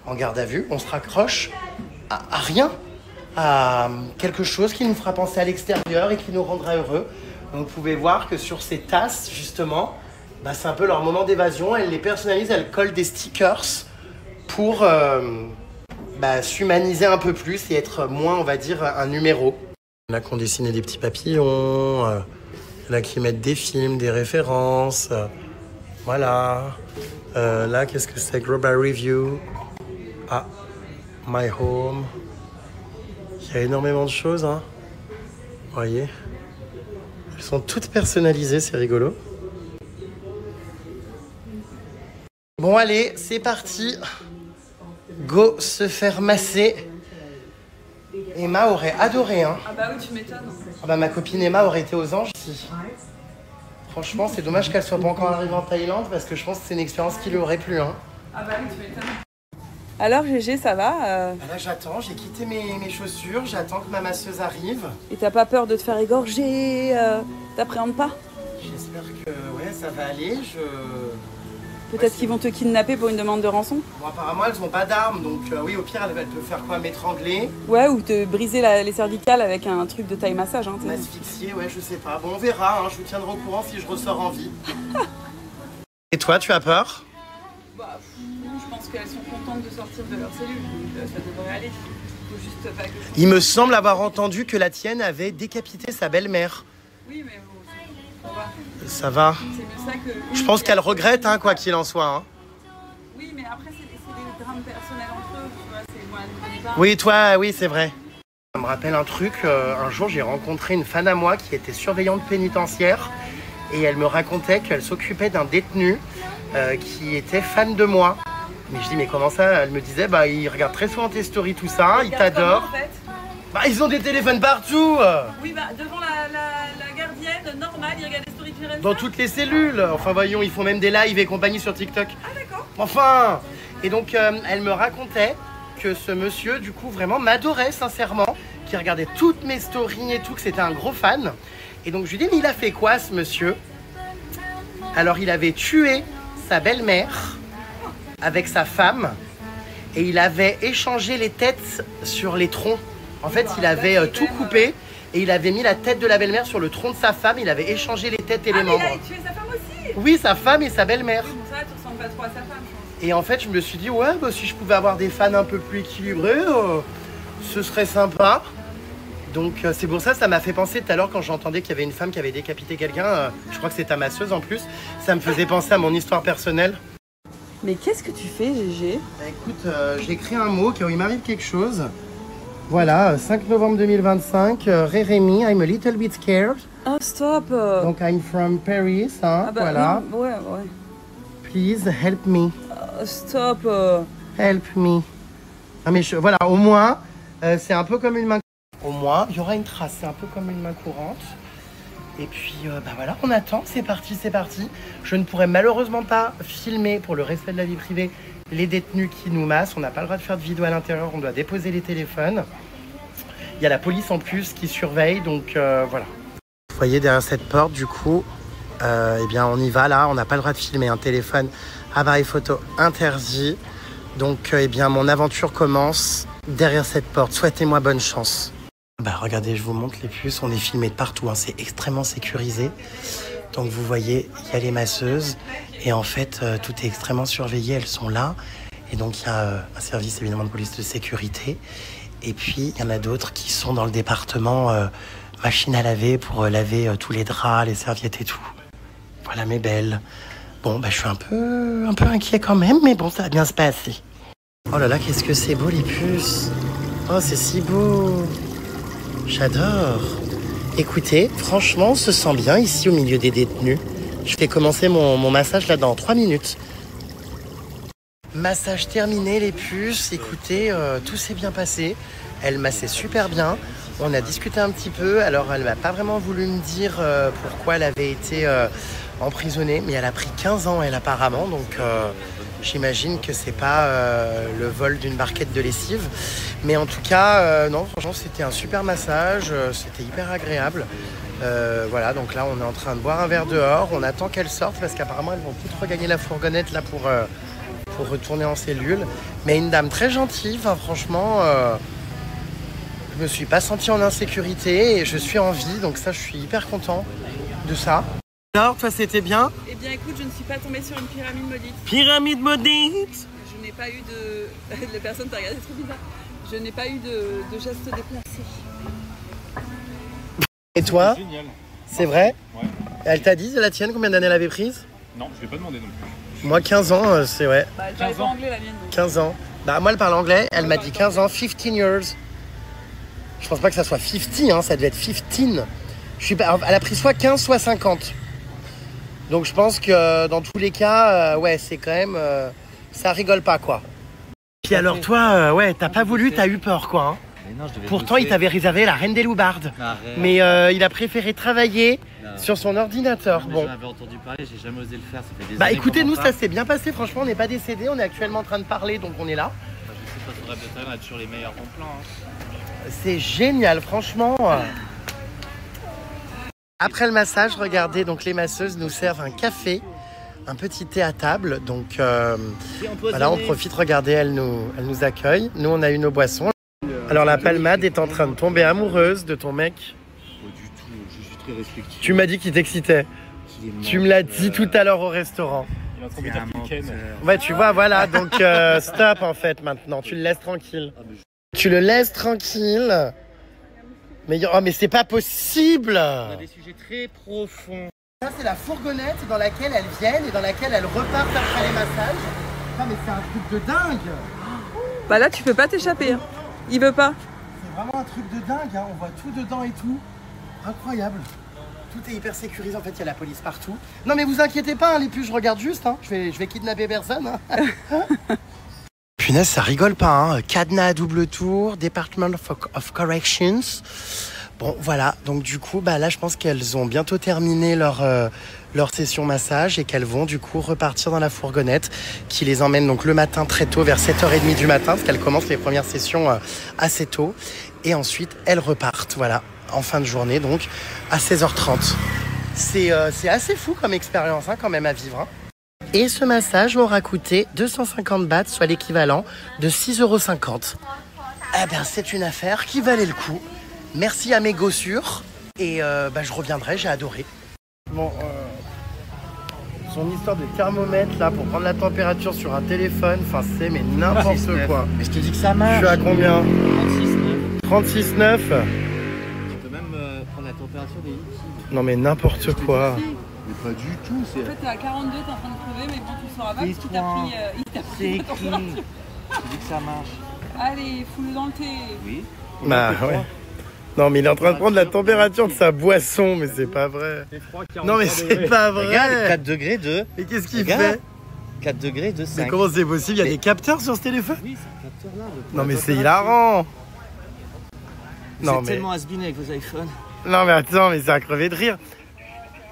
en garde à vue, on se raccroche à rien. À quelque chose qui nous fera penser à l'extérieur et qui nous rendra heureux. Donc vous pouvez voir que sur ces tasses, justement, bah, c'est un peu leur moment d'évasion. Elles les personnalisent, elles collent des stickers pour s'humaniser un peu plus et être moins, on va dire, un numéro. Il y en a qui ont dessiné des petits papillons, il y en a qui mettent des films, des références. Voilà. Là, qu'est-ce que c'est? Global Review. Ah, My Home. Il y a énormément de choses, hein. Vous voyez? Elles sont toutes personnalisées, c'est rigolo. Bon, allez, c'est parti. Go se faire masser. Emma aurait adoré, hein. Ah bah oui, tu m'étonnes. Ah bah ma copine Emma aurait été aux anges si. Franchement, c'est dommage qu'elle soit pas encore arrivée en Thaïlande parce que je pense que c'est une expérience qui lui aurait plu, hein. Ah bah oui, tu m'étonnes. Alors Gégé, ça va Là j'attends, j'ai quitté mes chaussures, j'attends que ma masseuse arrive. Et t'as pas peur de te faire égorger T'appréhendes pas? J'espère que ouais, ça va aller. Peut-être qu'ils vont te kidnapper pour une demande de rançon? Bon, apparemment elles n'ont pas d'armes, donc oui, au pire elle peut faire quoi? M'étrangler? Ouais, ou te briser les cervicales avec un truc de taille massage. Hein, m'asphyxier, ouais, je sais pas. Bon, on verra, hein, je vous tiendrai au courant si je ressors en vie. Et toi, tu as peur? Bah, je pense qu'elles sont contentes de sortir de leur cellule, donc ça devrait aller. Faut juste pas que... Il me semble avoir entendu que la tienne avait décapité sa belle-mère. Oui, mais bon, ça va. Ça va. C'est mieux ça que... Je pense qu'elle regrette, hein, quoi qu'il en soit. Hein. Oui, mais après, c'est des drames personnels entre eux, tu vois, c'est moi, elle ne connaît pas. Oui, toi, oui, c'est vrai. Ça me rappelle un truc, un jour j'ai rencontré une fan à moi qui était surveillante pénitentiaire et elle me racontait qu'elle s'occupait d'un détenu qui était fan de moi. Mais je dis mais comment ça? Elle me disait bah il regarde très souvent tes stories tout ça, il t'adore. En fait bah ils ont des téléphones partout. Oui bah devant la gardienne, normal, ils regardent des stories de Firenze. Dans toutes les cellules. Enfin voyons, ils font même des lives et compagnie sur TikTok. Ah d'accord. Enfin. Et donc elle me racontait que ce monsieur du coup vraiment m'adorait sincèrement, qui regardait toutes mes stories et tout, que c'était un gros fan. Et donc je lui dis mais il a fait quoi ce monsieur? Alors il avait tué sa belle-mère avec sa femme et il avait échangé les têtes sur les troncs. En fait, il avait tout coupé et il avait mis la tête de la belle-mère sur le tronc de sa femme. Il avait échangé les têtes et les membres. Il a tué sa femme aussi? Oui, sa femme et sa belle-mère. Oui, bon ça, tu ressembles pas trop à sa femme, je pense. Et en fait, je me suis dit, ouais, bah, si je pouvais avoir des fans un peu plus équilibrés, ce serait sympa. Donc c'est pour ça m'a fait penser tout à l'heure quand j'entendais qu'il y avait une femme qui avait décapité quelqu'un. Je crois que c'est ta masseuse en plus. Ça me faisait penser à mon histoire personnelle. Mais qu'est-ce que tu fais, Gégé? Bah écoute, j'ai écrit un mot car il m'arrive quelque chose. Voilà, 5 novembre 2025, Rémi, I'm a little bit scared. Oh, stop! Donc I'm from Paris, hein, ah bah, voilà. Oui, ouais. Please help me. Oh, stop! Help me. Non mais voilà, au moins, c'est un peu comme une main. Au moins, il y aura une trace, c'est un peu comme une main courante. Et puis, bah voilà, on attend, c'est parti, c'est parti. Je ne pourrai malheureusement pas filmer, pour le respect de la vie privée, les détenus qui nous massent. On n'a pas le droit de faire de vidéo à l'intérieur, on doit déposer les téléphones. Il y a la police en plus qui surveille, donc voilà. Vous voyez derrière cette porte, du coup, eh bien on y va là, on n'a pas le droit de filmer un téléphone, appareil photo interdit. Donc, eh bien mon aventure commence derrière cette porte. Souhaitez-moi bonne chance. Bah regardez, je vous montre les puces, on est filmé de partout, hein. C'est extrêmement sécurisé. Donc vous voyez, il y a les masseuses et en fait tout est extrêmement surveillé, elles sont là. Et donc il y a un service évidemment de police de sécurité. Et puis il y en a d'autres qui sont dans le département machine à laver pour laver tous les draps, les serviettes et tout. Voilà mes belles. Bon bah je suis un peu inquiet quand même, mais bon ça va bien se passer. Oh là là, qu'est-ce que c'est beau les puces. Oh c'est si beau. J'adore. Écoutez, franchement, on se sent bien ici au milieu des détenus. Je vais commencer mon massage là dans 3 minutes. Massage terminé les puces. Écoutez, tout s'est bien passé. Elle massait super bien. On a discuté un petit peu. Alors elle m'a pas vraiment voulu me dire pourquoi elle avait été emprisonnée. Mais elle a pris 15 ans elle apparemment. Donc j'imagine que c'est pas le vol d'une barquette de lessive. Mais en tout cas, non, franchement c'était un super massage. C'était hyper agréable. Voilà, donc là on est en train de boire un verre dehors. On attend qu'elles sortent parce qu'apparemment elles vont toutes regagner la fourgonnette là pour retourner en cellule. Mais une dame très gentille, enfin, franchement, je me suis pas senti en insécurité et je suis en vie, donc ça je suis hyper content de ça. Alors, toi c'était bien? Eh bien écoute, je ne suis pas tombée sur une pyramide maudite. Pyramide maudite? Je n'ai pas eu de... Les personnes t'ont regardé trop bizarre. Je n'ai pas eu de gestes déplacés. Et toi? Génial. C'est vrai? Ouais. Elle t'a dit, la tienne, combien d'années elle avait prise? Non, je l'ai pas demandé non plus. Moi 15 ans, c'est ouais. Bah, elle parlait 15 pas ans. anglais la mienne. Donc. 15 ans. Bah moi elle parle anglais, elle m'a dit 15 ans, 15 years. Je pense pas que ça soit 50, hein, ça devait être 15. Elle a pris soit 15, soit 50. Donc je pense que dans tous les cas, ouais, c'est quand même... ça rigole pas, quoi. Puis alors toi, ouais, t'as pas voulu, t'as eu peur, quoi. Hein. Mais non, je devais Pourtant, bosser. il t'avait réservé la Reine des Loubardes. Arrête. Mais il a préféré travailler Non. sur son ordinateur. Mais Bon. j'en avais entendu parler, j'ai jamais osé le faire. Ça fait des Bah années écoutez, qu'on en nous, parle. ça s'est bien passé. Franchement, on n'est pas décédés. On est actuellement en train de parler, donc on est là. Enfin, je sais pas, faudrait peut-être on a toujours les meilleurs bons plans. Hein. C'est génial, franchement. Après le massage, regardez, donc les masseuses nous servent un café, un petit thé à table. Donc voilà, on profite, regardez, elles nous accueillent. Nous, on a eu nos boissons. Alors la palmade est en train de tomber amoureuse de ton mec. Pas du tout, je suis très respectueux. Tu m'as dit qu'il t'excitait. Tu me l'as dit tout à l'heure au restaurant. Il est en train de me dire qu'il ken. Ouais, tu vois, voilà, donc stop en fait maintenant. Tu le laisses tranquille. Tu le laisses tranquille. Mais, oh, mais c'est pas possible. On a des sujets très profonds. Ça, c'est la fourgonnette dans laquelle elles viennent et dans laquelle elles repartent après les massages. Ah, mais c'est un truc de dingue. Bah là, tu peux pas t'échapper. Hein. Il veut pas. C'est vraiment un truc de dingue, hein. On voit tout dedans et tout. Incroyable. Tout est hyper sécurisé, en fait, il y a la police partout. Non mais vous inquiétez pas, hein, les puces, je regarde juste, hein. Je vais kidnapper personne. Hein. Punaise, ça rigole pas, hein. Cadenas à double tour, Department of Corrections. Bon, voilà, donc du coup, bah là, je pense qu'elles ont bientôt terminé leur session massage et qu'elles vont du coup repartir dans la fourgonnette qui les emmène donc le matin très tôt, vers 7h30 du matin, parce qu'elles commencent les premières sessions assez tôt. Et ensuite, elles repartent, voilà, en fin de journée, donc à 16h30. C'est assez fou comme expérience, hein, quand même, à vivre. Hein. Et ce massage m'aura coûté 250 bahts, soit l'équivalent de 6,50 €. Eh bien, c'est une affaire qui valait le coup. Merci à mes gossures. Et bah, je reviendrai, j'ai adoré. Bon, son histoire de thermomètre, là, pour prendre la température sur un téléphone, enfin, c'est mais n'importe quoi. Mais je te dis que ça Je marche. suis à combien? 36,9. 36,9. Tu peux même prendre la température des liquides. Non mais n'importe quoi. Mais pas du tout, c'est... En fait, t'es à 42, t'es en train de crever, mais bon, tu le sauras pas Et parce qu'il t'a toi pris, il t'a C'est pris la écrit. température. Je te dis que ça marche. Allez, fous-le dans le thé. Oui. Bah ouais. Non mais il est en train de prendre la température de sa boisson, mais c'est pas vrai. Non mais c'est pas Regarde, vrai. 4 degrés de... Et qu'est-ce qu'il Regarde. fait? 4 degrés de 5. Mais comment c'est possible? Il y a Mais- des capteurs sur ce téléphone? Oui, c'est un capteur là. Non mais c'est hilarant. Non, Non mais... mais tellement has-been avec vos iPhones. non mais attends, mais c'est à crever de rire.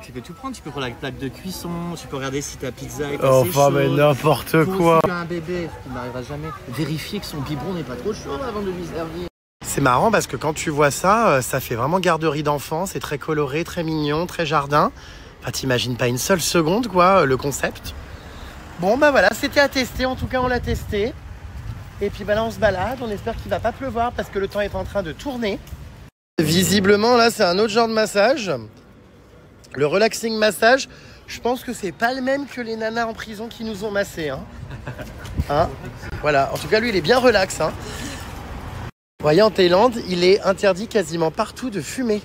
Tu peux tout prendre, tu peux prendre la plaque de cuisson, tu peux regarder si ta pizza est assez Enfin chaude. mais n'importe Faut quoi. aussi qu'un bébé, ce qui n'arrivera jamais, vérifier que son biberon n'est pas trop chaud avant de lui servir. C'est marrant parce que quand tu vois ça, ça fait vraiment garderie d'enfants. C'est très coloré, très mignon, très jardin. Enfin, t'imagines pas une seule seconde, quoi, le concept. Bon, bah voilà, c'était à tester. En tout cas, on l'a testé. Et puis, bah là, on se balade. On espère qu'il va pas pleuvoir parce que le temps est en train de tourner. Visiblement, là, c'est un autre genre de massage. Le relaxing massage. Je pense que c'est pas le même que les nanas en prison qui nous ont massés. Hein. Hein, voilà. En tout cas, lui, il est bien relax. Hein. Vous voyez, en Thaïlande, il est interdit quasiment partout de fumer.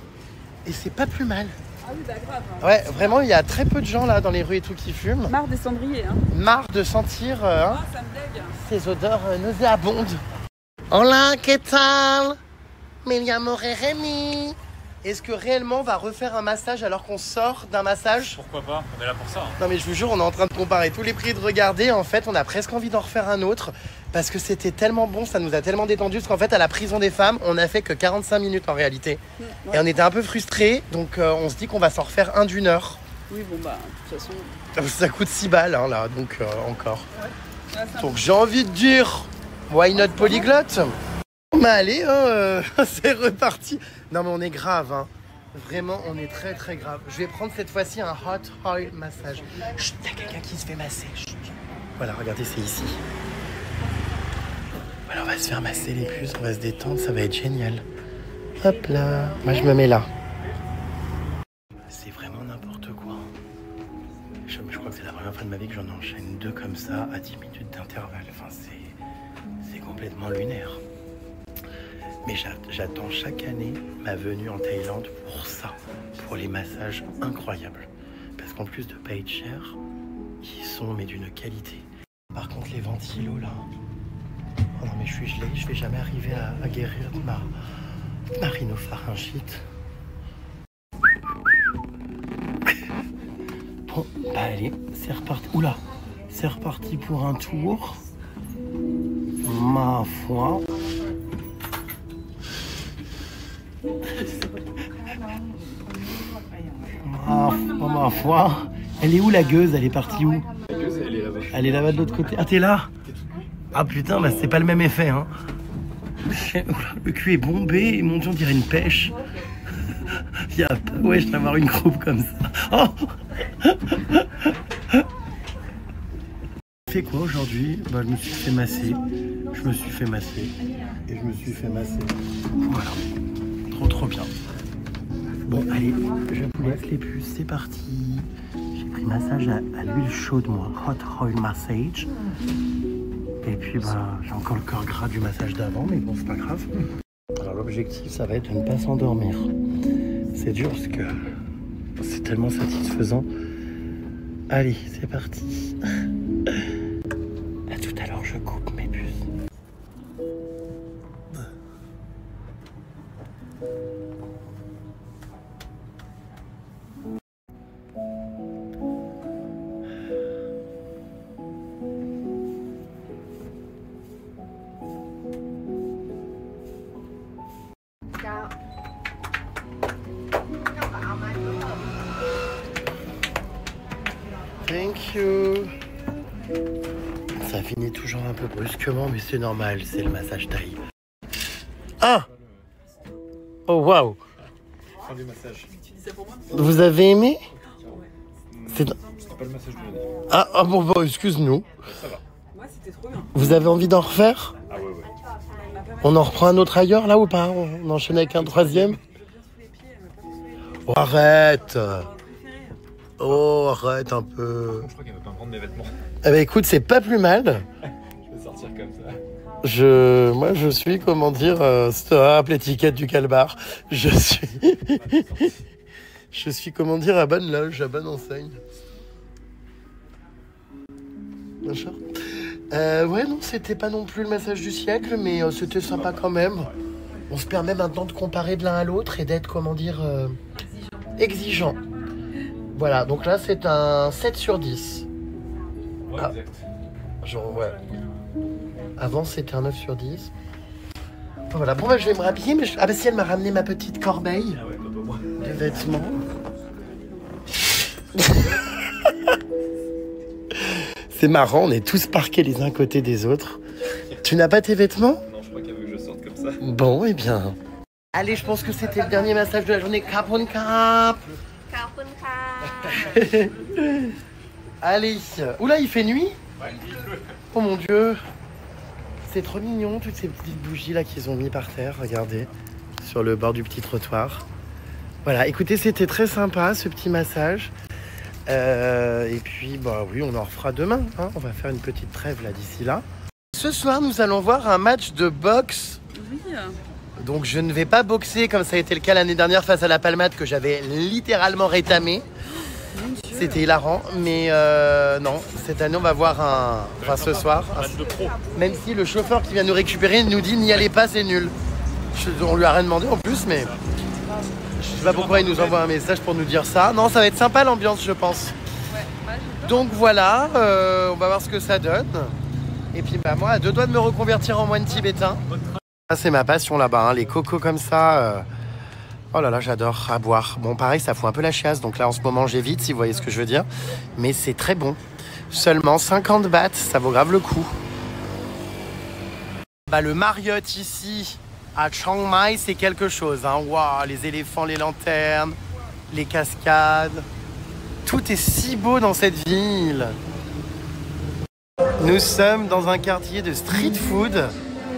Et c'est pas plus mal. Ah oui, bah grave. Hein. Ouais, vraiment, il y a très peu de gens là dans les rues et tout qui fument. Marre des cendriers, hein. Marre de sentir hein, Ah, ça me dégue. ces odeurs nauséabondes. Hola, ¿qué tal? Me llamo Rémi. est-ce que réellement on va refaire un massage alors qu'on sort d'un massage? Pourquoi pas? On est là pour ça. Hein. Non mais je vous jure, on est en train de comparer tous les prix et de regarder. En fait, on a presque envie d'en refaire un autre parce que c'était tellement bon, ça nous a tellement détendu. Parce qu'en fait, à la prison des femmes, on a fait que 45 minutes en réalité. Ouais. Et on était un peu frustrés, donc on se dit qu'on va s'en refaire un d'1 heure. Oui, bon bah, de toute façon... Ça coûte 6 balles, hein, là, donc encore. Ouais. Donc j'ai envie de dire, why not polyglotte? Bah allez, hein, c'est reparti. Non mais on est grave, hein. Vraiment, on est très très grave. Je vais prendre cette fois-ci un hot oil massage. Chut, il y a quelqu'un qui se fait masser. Chut. Voilà, regardez, c'est ici. Voilà, on va se faire masser les puces, on va se détendre, ça va être génial. Hop là, moi je me mets là. C'est vraiment n'importe quoi. Je crois que c'est la première fois de ma vie que j'en enchaîne 2 comme ça à 10 minutes d'intervalle. Enfin, c'est complètement lunaire. Mais j'attends chaque année ma venue en Thaïlande pour ça, pour les massages incroyables. Parce qu'en plus de pas être cher, ils sont mais d'une qualité. Par contre les ventilos là, oh non mais je suis gelé, je vais jamais arriver à guérir de ma rhinopharyngite. Bon, bah allez, c'est reparti. Oula, c'est reparti pour un tour. Ma foi. Ma foi. Elle est où la gueuse? Elle est partie où? La gueuse, elle est là-bas. Elle est là-bas de l'autre côté. Ah, t'es là? Ah putain, bah c'est pas le même effet, hein. Le cul est bombé, mon Dieu, on dirait une pêche. Ouais, je vais avoir une croupe comme ça. Oh. Fait quoi aujourd'hui? Bah je me suis fait masser. Je me suis fait masser. Et je me suis fait masser. Voilà. Trop bien. Bon, allez, je vous laisse les puces, c'est parti. J'ai pris massage à l'huile chaude, moi. Hot oil massage. Et puis, bah, j'ai encore le corps gras du massage d'avant, mais bon, c'est pas grave. Alors, l'objectif, ça va être de ne pas s'endormir. C'est dur parce que c'est tellement satisfaisant. Allez, c'est parti. À tout à l'heure, je coupe mes puces. Thank you. Ça finit toujours un peu brusquement, mais c'est normal, c'est le massage thaï. Ah! Oh waouh! Fin du massage. Vous avez aimé? C'était pas le massage de l'année. Ah bon, bah, excuse-nous. Ça va. Moi, c'était trop bien. Vous avez envie d'en refaire? Ah ouais. On en reprend un autre ailleurs là ou pas? On enchaîne avec un troisième? Oh, arrête! Oh, arrête un peu. Je crois qu'elle va pas me prendre mes vêtements. Eh ben écoute, c'est pas plus mal. Je vais sortir comme ça. Moi, je suis, comment dire, stop, l'étiquette du calbar. Je suis, comment dire, à bonne loge, à bonne enseigne. D'accord. Ouais, non, c'était pas non plus le massage du siècle, mais c'était sympa quand même. On se permet maintenant de comparer de l'un à l'autre et d'être, comment dire, exigeant. Voilà, donc là, c'est un 7 sur 10. Ouais, Ah. exact. Genre, ouais. Avant, c'était un 9 sur 10. Voilà, bon, bah, je vais me rhabiller, mais ah, bah, si, elle m'a ramené ma petite corbeille Ah ouais, pas moi. de vêtements. C'est marrant, on est tous parqués les uns côté des autres. Tu n'as pas tes vêtements? Non, je crois qu'elle veut que je sorte comme ça. Bon, eh bien. Allez, je pense que c'était le dernier massage de la journée. Kapun Kap. Allez. Oula, il fait nuit? Oh mon Dieu. C'est trop mignon, toutes ces petites bougies là qu'ils ont mis par terre. Regardez, sur le bord du petit trottoir. Voilà, écoutez, c'était très sympa ce petit massage. Et puis, bah oui, on en refera demain. Hein. On va faire une petite trêve là d'ici là. Ce soir, nous allons voir un match de boxe. Oui. Donc, je ne vais pas boxer comme ça a été le cas l'année dernière face à la Palmade que j'avais littéralement rétamé. C'était hilarant, mais non, cette année on va voir ce soir, même si le chauffeur qui vient nous récupérer nous dit n'y allez pas, c'est nul. On lui a rien demandé en plus, mais Je sais pas pourquoi il nous envoie un message pour nous dire ça. Non, ça va être sympa l'ambiance, je pense. Donc voilà, on va voir ce que ça donne. Et puis bah, moi, à 2 doigts de me reconvertir en moine tibétain. Ça, c'est ma passion là-bas, hein, les cocos comme ça. Oh là là, j'adore à boire. Bon, pareil, ça fout un peu la chiasse. Donc là, en ce moment, j'évite, si vous voyez ce que je veux dire. Mais c'est très bon. Seulement 50 bahts, ça vaut grave le coup. Bah, le Marriott ici, à Chiang Mai, c'est quelque chose. Hein. Waouh, les éléphants, les lanternes, les cascades. Tout est si beau dans cette ville. Nous sommes dans un quartier de street food,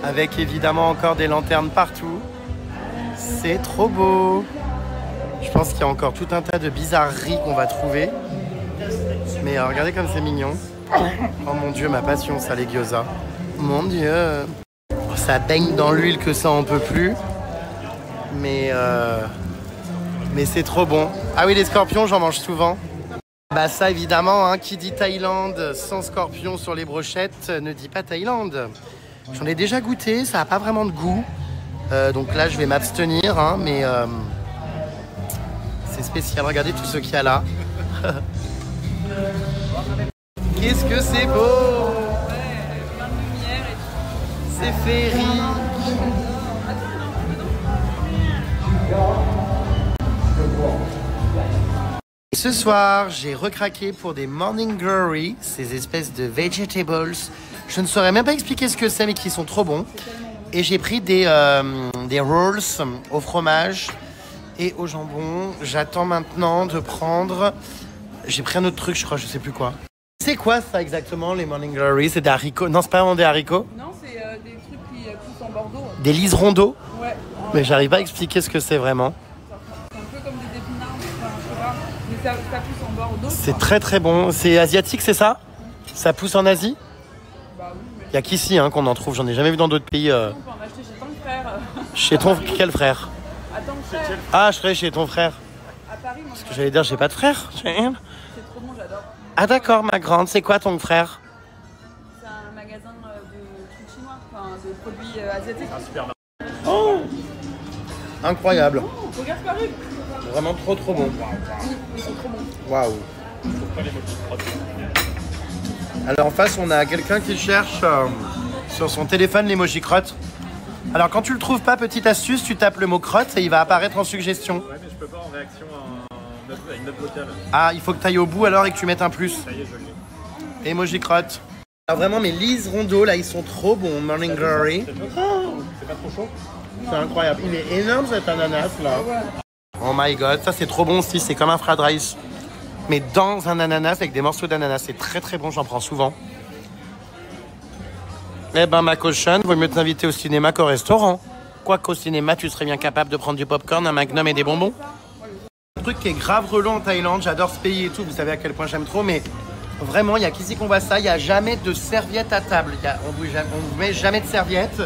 avec évidemment encore des lanternes partout. C'est trop beau. Je pense qu'il y a encore tout un tas de bizarreries qu'on va trouver. Mais regardez comme c'est mignon. Oh mon Dieu, ma passion, ça, les gyoza. Mon Dieu. Ça baigne dans l'huile que ça en peut plus. Mais c'est trop bon. Ah oui, les scorpions, j'en mange souvent. Bah ça, évidemment, hein, qui dit Thaïlande sans scorpions sur les brochettes ne dit pas Thaïlande. J'en ai déjà goûté, ça n'a pas vraiment de goût. Donc là, je vais m'abstenir, hein, mais c'est spécial. Regardez tout ce qu'il y a là. Qu'est-ce que c'est beau! C'est féerique. Ce soir, j'ai recraqué pour des morning glory, ces espèces de vegetables. Je ne saurais même pas expliquer ce que c'est, mais qui sont trop bons. Et j'ai pris des rolls au fromage et au jambon. J'attends maintenant de prendre... J'ai pris un autre truc, je crois, je sais plus quoi. C'est quoi ça exactement, les morning glory? C'est des haricots? Non, c'est pas vraiment des haricots? Non, c'est des trucs qui poussent en Bordeaux. Des liserons d'eau? Ouais. Mais j'arrive pas à expliquer ce que c'est vraiment. C'est un peu comme des épinards, mais ça pousse en Bordeaux. C'est très très bon. C'est asiatique, c'est ça? Ça pousse en Asie? Bah oui, mais... Il y a qu'ici hein, qu'on en trouve, j'en ai jamais vu dans d'autres pays. On peut en acheter chez ton frère. Chez ton... Quel frère? À ton frère. Ah, je serais chez ton frère. À Paris, moi. Parce que j'allais dire, j'ai pas de frère. C'est trop bon, j'adore. Ah d'accord, ma grande, c'est quoi ton frère? C'est un magasin de trucs chinois, enfin de produits asiatiques. Un super Oh, incroyable. Oh, regarde Paris. Vraiment trop trop bon. Ils sont trop bons. Waouh. pas les mots qui frottent. Alors en face, on a quelqu'un qui cherche sur son téléphone l'emoji crotte. Alors quand tu le trouves pas, petite astuce, tu tapes le mot crotte et il va apparaître en suggestion. Ouais, mais je peux pas en réaction à une note vocale. Ah, il faut que tu ailles au bout alors et que tu mettes un plus. Ça y est, je l'ai. Emoji crotte. Alors vraiment, mes Lise Rondeau, là, ils sont trop bons. Morning Glory. C'est pas trop chaud? C'est incroyable. Il est énorme cet ananas, là. Oh my god, ça c'est trop bon aussi. C'est comme un fried rice. Mais dans un ananas avec des morceaux d'ananas. C'est très très bon, j'en prends souvent. Eh ben, ma cochonne, vaut mieux t'inviter au cinéma qu'au restaurant. Quoiqu'au cinéma, tu serais bien capable de prendre du popcorn, un magnum et des bonbons. Un truc qui est grave relou en Thaïlande, j'adore ce pays et tout, vous savez à quel point j'aime trop, mais vraiment, il n'y a qu'ici qu'on voit ça, il n'y a jamais de serviette à table. On ne met jamais de serviette,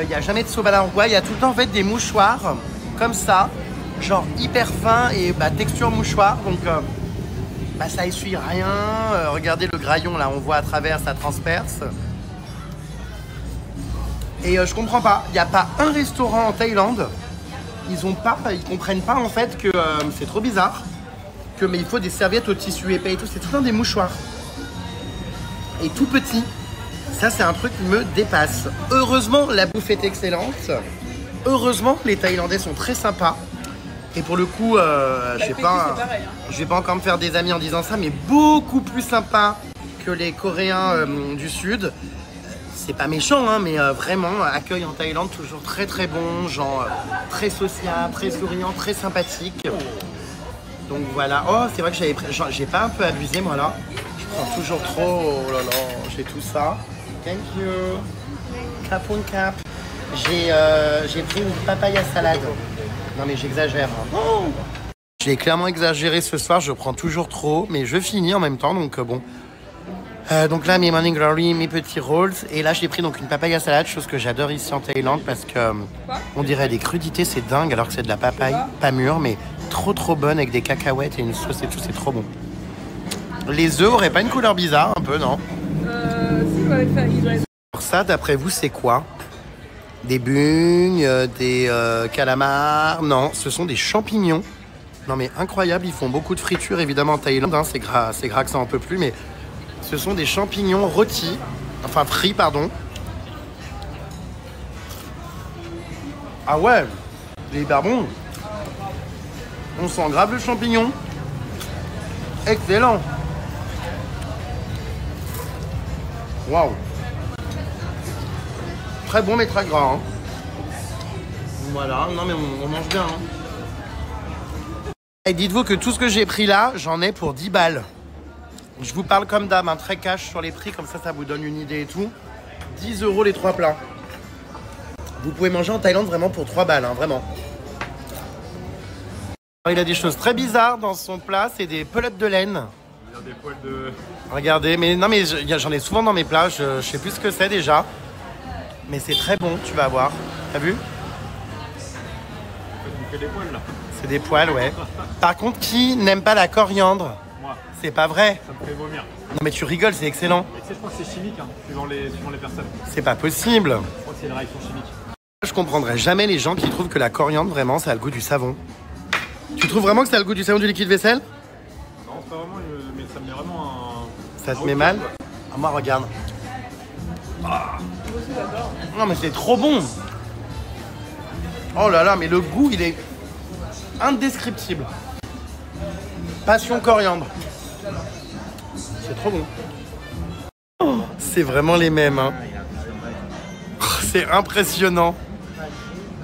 il n'y a jamais de sauve à la roi, il y a tout le temps en fait des mouchoirs, comme ça, genre hyper fin et texture mouchoir, donc ça essuie rien. Regardez le graillon là, on voit à travers, ça transperce. Et je comprends pas, il n'y a pas un restaurant en Thaïlande, ils comprennent pas en fait que c'est trop bizarre, mais il faut des serviettes au tissu épais et tout, c'est tout le temps des mouchoirs. Et tout petit, ça c'est un truc qui me dépasse. Heureusement, la bouffe est excellente, heureusement, les Thaïlandais sont très sympas. Et pour le coup, je vais pas encore me faire des amis en disant ça, mais beaucoup plus sympa que les Coréens du Sud. C'est pas méchant, hein, mais vraiment, accueil en Thaïlande toujours très très bon, genre très social, très souriant, très sympathique. Donc voilà. Oh, c'est vrai que j'ai pas un peu abusé moi là. Je prends toujours trop. Oh là là, j'ai tout ça. Thank you. Cap on cap. J'ai pris une papaya salade. Non mais j'exagère. Hein. Oh, j'ai clairement exagéré ce soir. Je prends toujours trop, mais je finis en même temps, donc bon. Donc là, mes morning glory, mes petits rolls. Et là, j'ai pris donc une papaya salade, chose que j'adore ici en Thaïlande parce que on dirait des crudités, c'est dingue, alors que c'est de la papaye, pas mûre, mais trop trop bonne avec des cacahuètes et une sauce et tout, c'est trop bon. Les œufs auraient pas une couleur bizarre, un peu, non? Si, ouais, il doit être... Alors ça, d'après vous, c'est quoi? Des bugnes, des calamars. Non, ce sont des champignons. Non mais incroyable, ils font beaucoup de friture évidemment en Thaïlande. Hein, c'est gras que ça en peut plus, mais ce sont des champignons rôtis, enfin frits pardon. Ah ouais, c'est hyper bon. On sent grave le champignon. Excellent. Waouh. Très bon mais très gras. Hein. Voilà, non mais on mange bien. Hein. Et dites-vous que tout ce que j'ai pris là, j'en ai pour 10 balles. Je vous parle comme d'hab, très cash sur les prix, comme ça vous donne une idée et tout. 10 € les 3 plats. Vous pouvez manger en Thaïlande vraiment pour 3 balles, hein, vraiment. Il a des choses très bizarres dans son plat, c'est des pelotes de laine. Il y a des poils de... Regardez, mais non mais j'en ai souvent dans mes plats, je sais plus ce que c'est déjà. Mais c'est très bon, tu vas voir. T'as vu? Il fait des poils là. C'est des poils, ouais. Par contre, qui n'aime pas la coriandre? Moi. C'est pas vrai. Ça me fait vomir. Non mais tu rigoles, c'est excellent. Et tu sais, je crois que c'est chimique, hein, suivant les personnes. C'est pas possible. Je crois que c'est une réaction chimique. Je comprendrais jamais les gens qui trouvent que la coriandre, vraiment, ça a le goût du savon. Tu trouves vraiment que ça a le goût du savon du liquide vaisselle? Non, c'est pas vraiment, mais ça me met vraiment un... Ça te met mal? Ah, moi, regarde. Ah. Non mais c'est trop bon. Oh là là, mais le goût, il est indescriptible. Passion coriandre. C'est trop bon. Oh, c'est vraiment les mêmes. Hein. Oh, c'est impressionnant.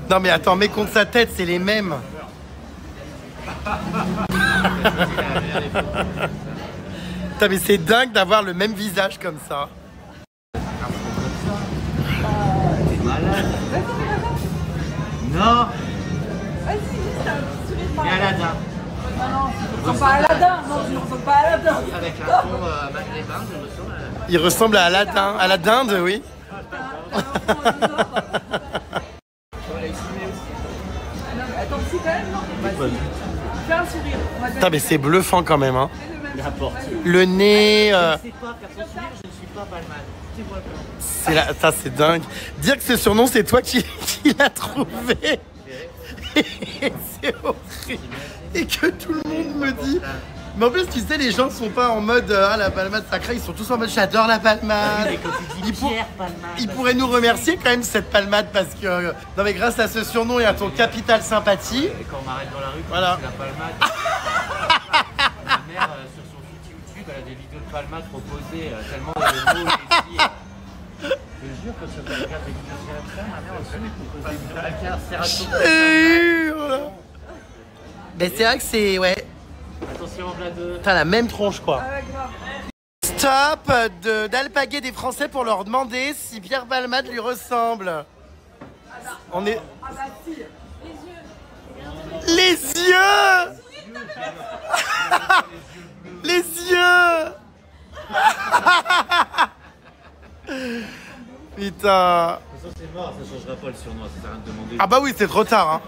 Non mais attends, mets contre sa tête, c'est les mêmes. Putain, mais c'est dingue d'avoir le même visage comme ça. T'es malade. Non. Vas-y, c'est un petit sourire Et par Aladdin. Non, non, je ne ressemble pas à Aladdin. Non, je ne ressemble pas à Aladdin. Avec un fond maghrébin, je ressemble à... Il ressemble à Aladdin, à la dinde, oui. T'as un fond en désordre. Non, mais attends, si quand même, non. Vas-y. Fais un sourire. On va te Putain, mais c'est bluffant quand même. Hein. N'importe. Le nez, Je sais pas faire son sourire, je ne suis pas Balmain. Tu vois le plan. ça c'est dingue. Dire que ce surnom c'est toi qui l'as trouvé. C'est horrible. Et que tout le monde me dit. Mais en plus, tu sais, les gens sont pas en mode ah la palmade sacrée, ils sont tous en mode j'adore la palmade. Mais quand tu dis Pierre Palmade. Ils pourraient nous remercier quand même cette palmade parce que non mais grâce à ce surnom et à ton capital sympathie. Et quand on m'arrête dans la rue, Voilà. c'est la Palmade. Ma mère, sur son site YouTube, elle a des vidéos de Palmade proposées tellement de mots ici. Je te jure que sur quelqu'un des vidéos sur ma mère aussi me propose des vidéos. Mais c'est vrai que c'est ouais. Attention, Vlad. T'as la même tronche quoi. Ah ouais, grave. Stop d'alpaguer des Français pour leur demander si Pierre Palmade lui ressemble. On est. Ah bah si. Les yeux. Les yeux. Putain. De toute façon, c'est mort, ça changera pas le surnom, ça sert à rien de demander. Ah bah oui, c'est trop tard. Hein.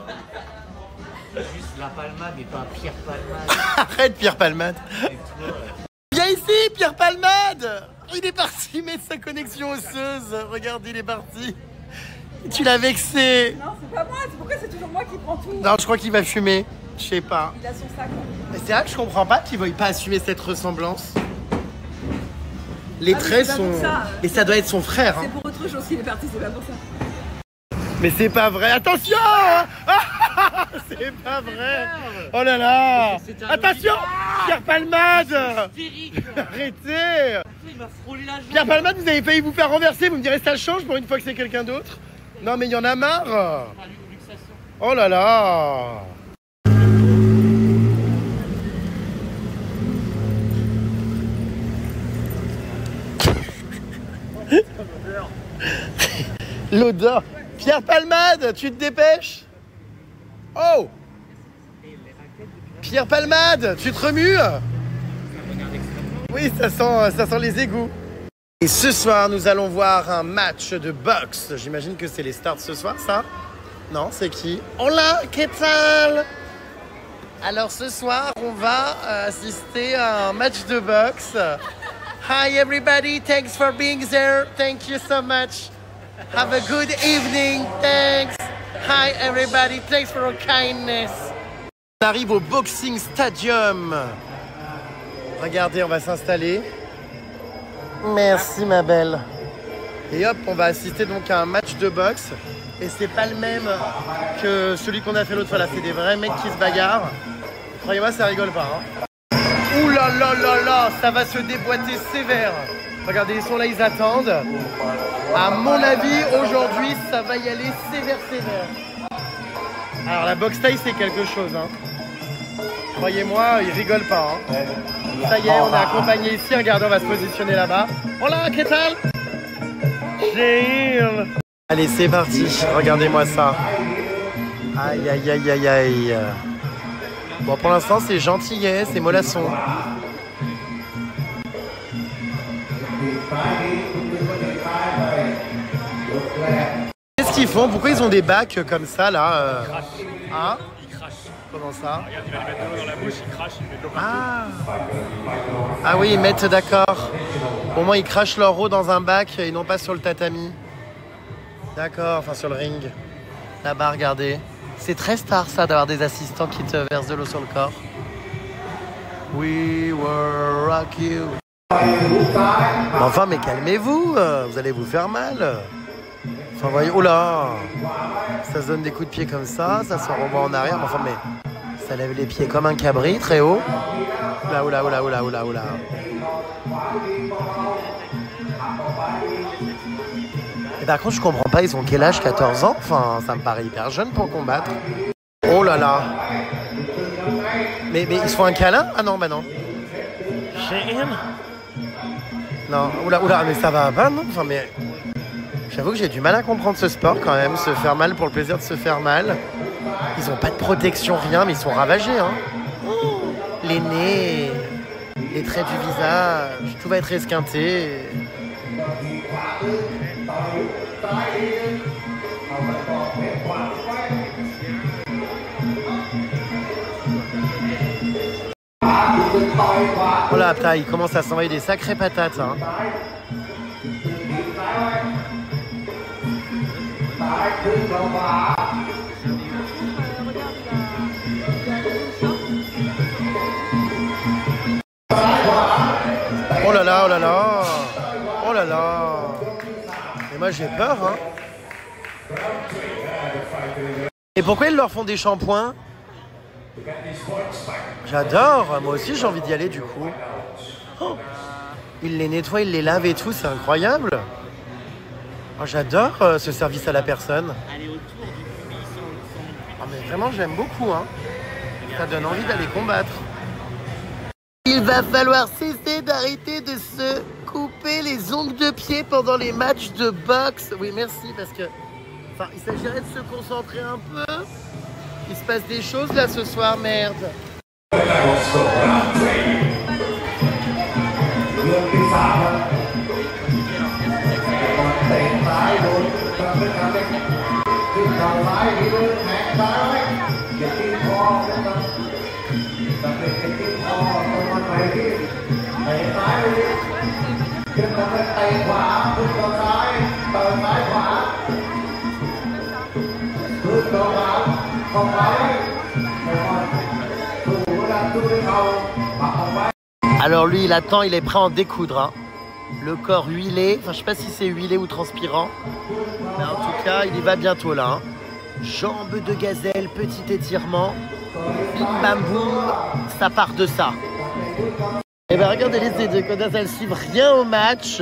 Juste la Palmade et pas Pierre Palmade. Arrête Pierre Palmade. Et toi, Viens ici Pierre Palmade. Il est parti mettre sa connexion osseuse. Regarde, il est parti. Tu l'as vexé. Non, c'est pas moi. C'est pourquoi c'est toujours moi qui prends tout. Non, je crois qu'il va fumer. Je sais pas. Il a son sac. Mais c'est vrai que je comprends pas qu'il veuille pas assumer cette ressemblance. Les Ah, mais traits c'est pas sont... pour ça. Mais ça doit être son frère. Hein. C'est pour autre chose qu'il est parti, c'est pas pour ça. Mais c'est pas vrai. Attention. C'est pas vrai. Oh là là. Attention. Pierre Palmade. Arrêtez. il m'a frôlé la jambe. Pierre Palmade, vous avez failli vous faire renverser. Vous me direz ça change pour une fois que c'est quelqu'un d'autre. Non mais il y en a marre. Oh là là. L'odeur. Pierre Palmade, tu te dépêches? Oh! Pierre Palmade, tu te remues? Oui, ça sent les égouts. Et ce soir, nous allons voir un match de boxe. J'imagine que c'est les stars de ce soir, ça? Non, c'est qui? Hola, ¿qué tal? Alors ce soir, on va assister à un match de boxe. Hi everybody, thanks for being there. Thank you so much. Have a good evening. Thanks. Hi everybody. Thanks for your kindness. On arrive au Boxing Stadium. Regardez, on va s'installer. Merci ma belle. Et hop, on va assister donc à un match de boxe. Et c'est pas le même que celui qu'on a fait l'autre fois là. C'est des vrais mecs qui se bagarrent. Croyez-moi, ça rigole pas. Hein. Ouh là là là là, ça va se déboîter sévère. Regardez, ils sont là, ils attendent. À mon avis, aujourd'hui, ça va y aller sévère. Alors la boxe taille, c'est quelque chose. Hein. Croyez-moi, ils rigolent pas. Hein. Ça y est, on est accompagné ici. Regardez, on va se positionner là-bas. Hola, ¿qué tal? Gilles. Allez, c'est parti. Regardez-moi ça. Aïe, aïe, aïe, aïe, aïe. Bon, pour l'instant, c'est gentillet, c'est mollasson. Qu'est-ce qu'ils font? Pourquoi ils ont des bacs comme ça, là Hein? Ils crachent. Comment ça? Regarde, il va les mettre de l'eau dans la bouche, ils crachent, ils mettent de l'eau partout. Ah oui, ils mettent d'accord. Au moins, ils crachent leur eau dans un bac et non pas sur le tatami. D'accord, enfin sur le ring. Là-bas, regardez. C'est très star, ça, d'avoir des assistants qui te versent de l'eau sur le corps. We will rock you. Enfin, mais calmez-vous, vous allez vous faire mal. Enfin, voyez, oh là, ça se donne des coups de pied comme ça se renvoie en arrière. Enfin, mais ça lève les pieds comme un cabri, très haut. Oula, oula, oula, oula, oula, oula. Et par contre, je comprends pas, ils ont quel âge, 14 ans? Enfin, ça me paraît hyper jeune pour combattre. Oh là là. Mais ils se font un câlin? Ah non, bah non. Non, oula, oula, mais ça va pas, non? Enfin, mais... J'avoue que j'ai du mal à comprendre ce sport quand même, se faire mal pour le plaisir de se faire mal. Ils ont pas de protection, rien, mais ils sont ravagés, hein. Oh, les nez, les traits du visage, tout va être esquinté. Oh là, putain, il commence à s'envoyer des sacrées patates, hein. Oh là là, oh là là, oh là là. Et moi j'ai peur, hein. Et pourquoi ils leur font des shampoings? J'adore, moi aussi j'ai envie d'y aller du coup. Oh, ils les nettoient, ils les lavent et tout, c'est incroyable. Oh, j'adore ce service à la personne. Oh, mais vraiment j'aime beaucoup, hein. Ça donne envie d'aller combattre. Il va falloir cesser d'arrêter de se couper les ongles de pied pendant les matchs de boxe. Oui, merci, parce que... Enfin, il s'agirait de se concentrer un peu. Il se passe des choses là ce soir, merde. Alors lui, il attend, il est prêt à en découdre, hein. Le corps huilé, enfin je sais pas si c'est huilé ou transpirant, mais en tout cas, il y va bientôt là, hein. Jambes de gazelle, petit étirement, bim bam boum, ça part de ça. Et ben regardez les deux, quand elles suivent rien au match,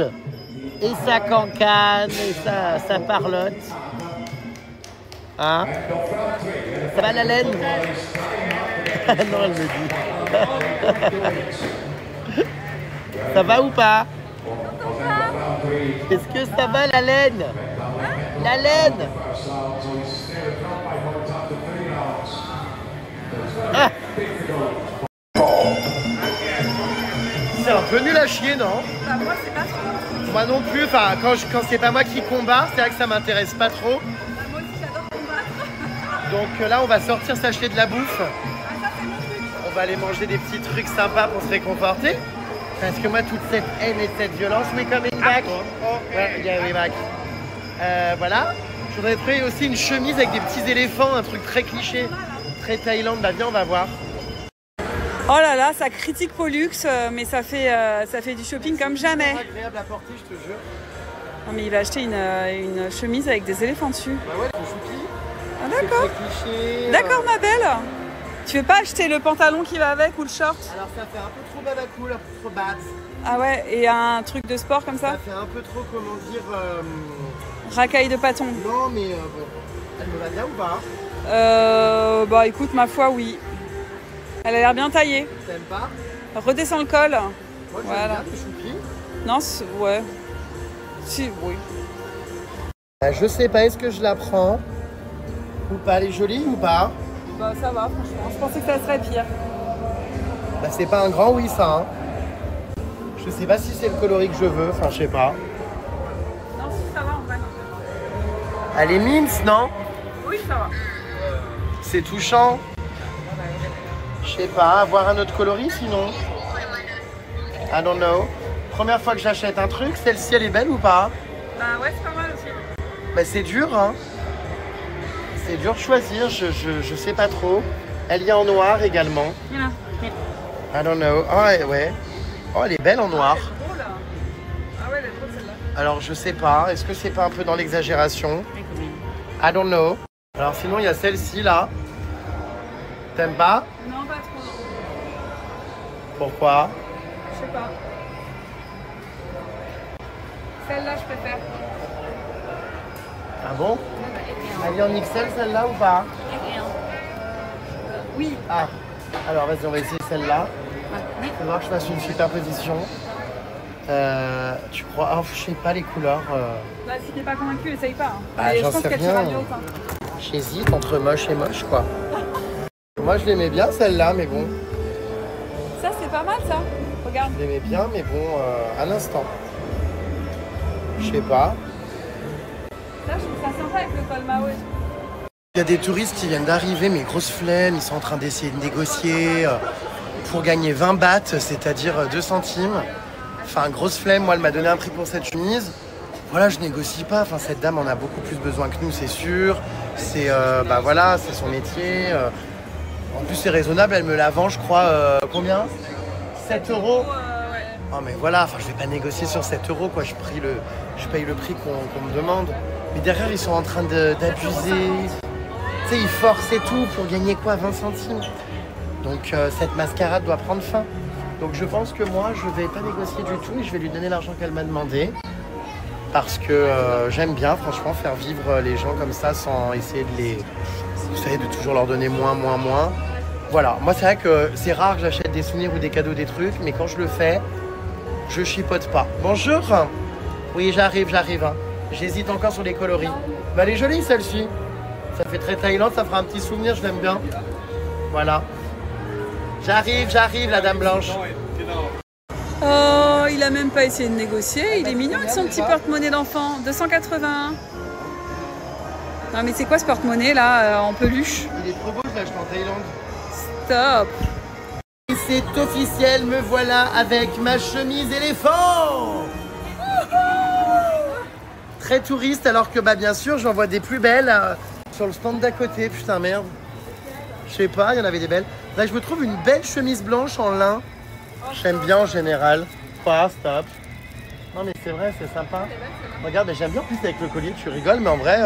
et ça cancane, et ça parlote. Hein? Ça va la laine? Non, elle me dit. Ça va ou pas? Est-ce que ça va la laine? La laine? Ah. C'est un peu nul à chier, non? Bah, moi, c'est pas trop. Moi non plus, enfin, quand c'est pas moi qui combat, c'est vrai que ça m'intéresse pas trop. Bah, moi aussi, j'adore combattre. Donc là, on va sortir s'acheter de la bouffe. Ah, ça, c'est mon truc. On va aller manger des petits trucs sympas pour se réconforter. Parce que moi, toute cette haine et cette violence, we coming back. Oh, yeah, we back. Voilà. Je voudrais trouver aussi une chemise avec des petits éléphants, un truc très cliché, très Thaïlande. Bah viens, on va voir. Oh là là, ça critique Pollux, mais ça fait du shopping comme jamais. C'est agréable à porter, je te jure. Non mais il va acheter une chemise avec des éléphants dessus. Bah ouais, c'est choupi. Ah d'accord. C'est cliché. D'accord ma belle. Tu veux pas acheter le pantalon qui va avec ou le short? Alors ça fait un peu trop babacool, un peu trop bad. Ah ouais, et un truc de sport comme ça? Ça fait un peu trop, comment dire... Racaille de pâton. Non mais bon, elle me va bien ou pas? Bah écoute, ma foi oui. Elle a l'air bien taillée. T'aimes pas? Redescends le col. Moi j'aime Voilà. bien, c'est choupi. Non, ouais. Si, oui. Je sais pas, est-ce que je la prends ou pas? Elle est jolie ou pas? Bah ça va franchement, je pensais que ça serait pire. Bah c'est pas un grand oui ça hein. Je sais pas si c'est le coloris que je veux, enfin je sais pas. Non, si ça va en vrai. Elle est mince, non? Oui, ça va. C'est touchant. Je sais pas, avoir un autre coloris sinon. I don't know. Première fois que j'achète un truc, celle-ci elle est belle ou pas? Bah ouais, c'est pas mal aussi. Bah c'est dur hein. C'est dur de choisir, je sais pas trop. Elle y est en noir également. Il y en a. I don't know. Oh ouais. Oh elle est belle en noir. Elle est drôle. Ah ouais, elle est drôle celle-là. Alors je sais pas, est-ce que c'est pas un peu dans l'exagération? I don't know. Alors sinon il y a celle-ci là. T'aimes pas? Non, pas trop. Pourquoi? Je sais pas. Celle-là, je préfère. Ah bon? Elle est en XL celle-là ou pas? Oui. Ah, alors vas-y on va essayer celle-là. Il faudra que je fasse une superposition. Tu crois? Oh, je sais pas les couleurs. Bah, si t'es pas convaincu, essaye pas. Hein. Bah, Mais je j'en pense sais qu'elle rien. sera bien haute. Hein. J'hésite entre moche et moche quoi. Moi je l'aimais bien celle-là mais bon. Ça, c'est pas mal ça. Regarde. Je l'aimais bien mais bon à l'instant. Je sais pas. Là, je trouve ça sympa avec le col Mao et tout. Il y a des touristes qui viennent d'arriver, mais grosse flemme, ils sont en train d'essayer de négocier pour gagner 20 bahts, c'est-à-dire 2 centimes. Enfin, grosse flemme, moi elle m'a donné un prix pour cette chemise. Voilà, je négocie pas, enfin cette dame en a beaucoup plus besoin que nous, c'est sûr. C'est bah voilà, c'est son métier. En plus c'est raisonnable, elle me la vend, je crois, combien? 7 euros. Ouais. Oh mais voilà, enfin je vais pas négocier sur 7 euros quoi, je paye le prix qu'on me demande. Mais derrière ils sont en train d'abuser. Tu sais, ils forcent et tout pour gagner quoi, 20 centimes. Donc cette mascarade doit prendre fin. Donc je pense que moi je vais pas négocier du tout et je vais lui donner l'argent qu'elle m'a demandé. Parce que j'aime bien franchement faire vivre les gens comme ça sans essayer de les... Vous savez, de toujours leur donner moins. Voilà, moi c'est vrai que c'est rare que j'achète des souvenirs ou des cadeaux, des trucs, mais quand je le fais, je chipote pas. Bonjour. Oui, j'arrive. Hein. J'hésite encore sur les coloris. Bah, elle est jolie celle-ci. Ça fait très Thaïlande, ça fera un petit souvenir, je l'aime bien. Voilà. J'arrive, la dame blanche. Oh, il a même pas essayé de négocier. Il est mignon avec son petit porte-monnaie d'enfant. 281. Non mais c'est quoi ce porte-monnaie là en peluche? Il est trop beau, je l'ai acheté en Thaïlande. Stop. Et c'est officiel, me voilà avec ma chemise éléphant. Très touriste, alors que bah bien sûr j'en vois des plus belles sur le stand d'à côté. Putain merde. Je sais pas, il y en avait des belles. Là je me trouve une belle chemise blanche en lin. J'aime bien en général. Quoi, stop. Non mais c'est vrai, c'est sympa. Regarde, mais j'aime bien en plus avec le collier, tu rigoles, mais en vrai... Non,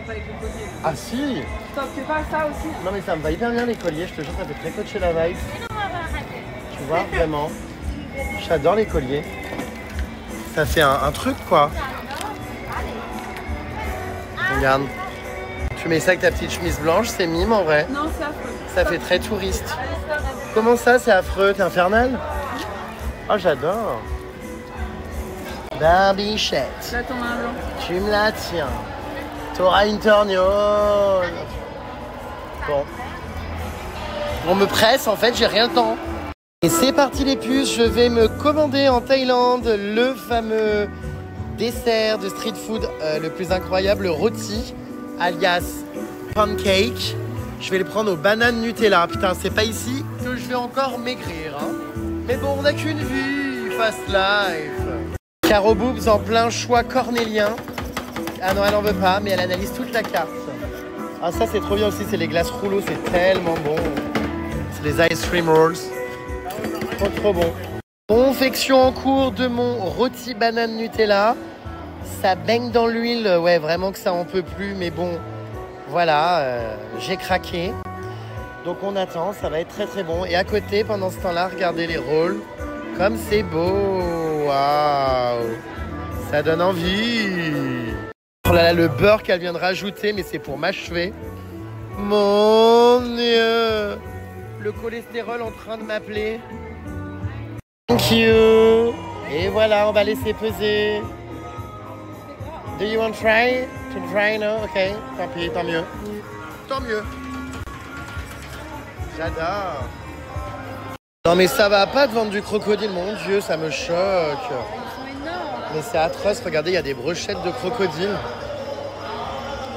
pas avec le collier. Ah si. Stop, c'est pas ça aussi. Non mais ça me va hyper bien les colliers, je te jure, ça fait très coacher la vibe. Tu vois, vraiment. J'adore les colliers. Ça fait un truc quoi. Regarde. Tu mets ça avec ta petite chemise blanche, c'est mime en vrai. Non, c'est affreux. Ça fait très touriste. Comment ça, c'est affreux? T'es infernal? Oh, j'adore. Barbichette. Là, t'en as un blanc. Tu me la tiens. T'auras une torgnole. Bon. On me presse, en fait, j'ai rien le temps. Et c'est parti les puces, je vais me commander en Thaïlande le fameux dessert de street food le plus incroyable, le roti, alias pancake. Je vais le prendre aux bananes Nutella. Putain, c'est pas ici que je vais encore maigrir. Hein. Mais bon, on n'a qu'une vie, fast life. Caro Boobs en plein choix cornélien. Ah non, elle en veut pas, mais elle analyse toute la carte. Ah ça c'est trop bien aussi, c'est les glaces rouleaux, c'est tellement bon. C'est les ice cream rolls. Trop bon. Confection en cours de mon rôti banane Nutella. Ça baigne dans l'huile, ouais vraiment que ça en peut plus, mais bon, voilà, j'ai craqué. Donc on attend, ça va être très très bon. Et à côté, pendant ce temps-là, regardez les rolls. Comme c'est beau, waouh, ça donne envie. Oh là là, le beurre qu'elle vient de rajouter, mais c'est pour m'achever. Mon Dieu, le cholestérol en train de m'appeler. Thank you. Et voilà, on va laisser peser. Do you want to try no? Ok, tant pis, tant mieux. Tant mieux. J'adore. Non mais ça va pas de vendre du crocodile, mon Dieu, ça me choque. Mais c'est atroce, regardez, il y a des brochettes de crocodile.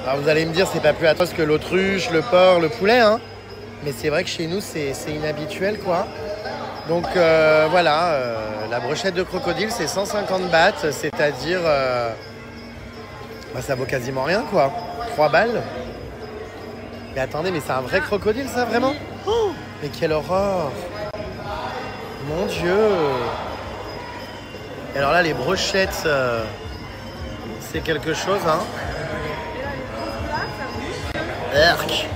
Alors vous allez me dire, c'est pas plus atroce que l'autruche, le porc, le poulet, hein. Mais c'est vrai que chez nous, c'est inhabituel, quoi. Donc voilà, la brochette de crocodile, c'est 150 bahts, c'est-à-dire... bah, ça vaut quasiment rien, quoi. 3 balles. Mais attendez, mais c'est un vrai crocodile, ça, vraiment? Oh, mais quelle horreur! Mon Dieu! Et alors là, les brochettes, c'est quelque chose, hein? Erk!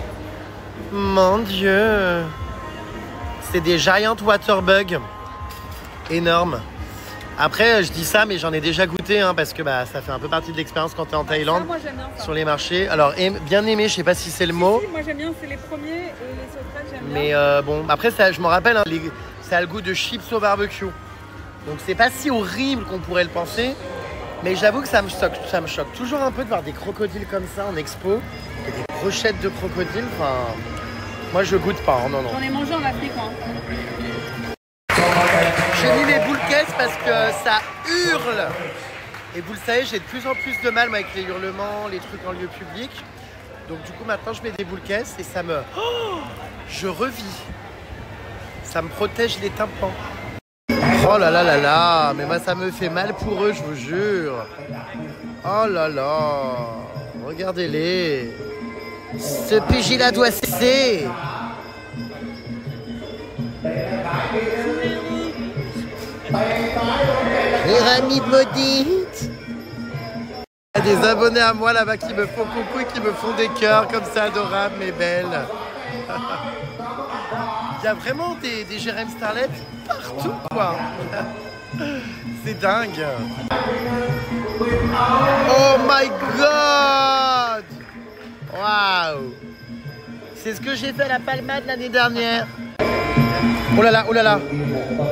Mon Dieu! C'est des giant water bugs. Énormes. Après, je dis ça, mais j'en ai déjà goûté, hein, parce que bah, ça fait un peu partie de l'expérience quand tu es en Thaïlande, Ça, moi, j'aime bien ça. sur les marchés. Alors, bien aimé, je sais pas si c'est le mot. Si, moi j'aime bien, c'est les premiers et les sauterelles, j'aime bien. Mais bon, après, ça, je me rappelle, hein, ça a le goût de chips au barbecue. Donc, c'est pas si horrible qu'on pourrait le penser. Mais j'avoue que ça me choque toujours un peu de voir des crocodiles comme ça en expo. Et des brochettes de crocodiles. Enfin, moi, je goûte pas. Hein, non. J'en ai mangé en Afrique, moi. J'ai mis mes boules caisses parce que ça hurle. Et vous le savez, j'ai de plus en plus de mal moi, avec les hurlements, les trucs en lieu public. Donc du coup, maintenant, je mets des boules caisses et ça me... Oh, je revis. Ça me protège les tympans. Oh là là là là. Mais moi, ça me fait mal pour eux, je vous jure. Oh là là. Regardez-les. Ce PJ-là doit cesser. Pyramide maudite. Il y a des abonnés à moi là-bas qui me font coucou et qui me font des cœurs comme ça, adorables mais belles. Il y a vraiment des Jérém Starlet partout, quoi. C'est dingue. Oh my god. Waouh. C'est ce que j'ai fait à la Palmade l'année dernière. Oh là là, oh là là.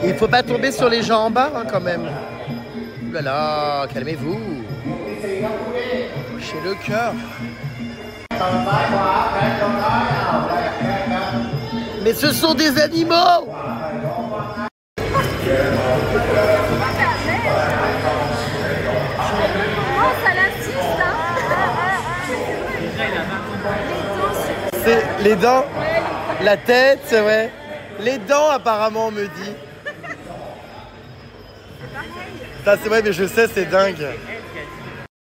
Il faut pas tomber sur les gens en bas, hein, quand même. Oh là là, calmez-vous. Chez le cœur. Mais ce sont des animaux. Ça l'assiste, hein. C'est les dents, la tête, ouais. Les dents, apparemment, on me dit. Ça, c'est vrai, mais je sais, c'est dingue.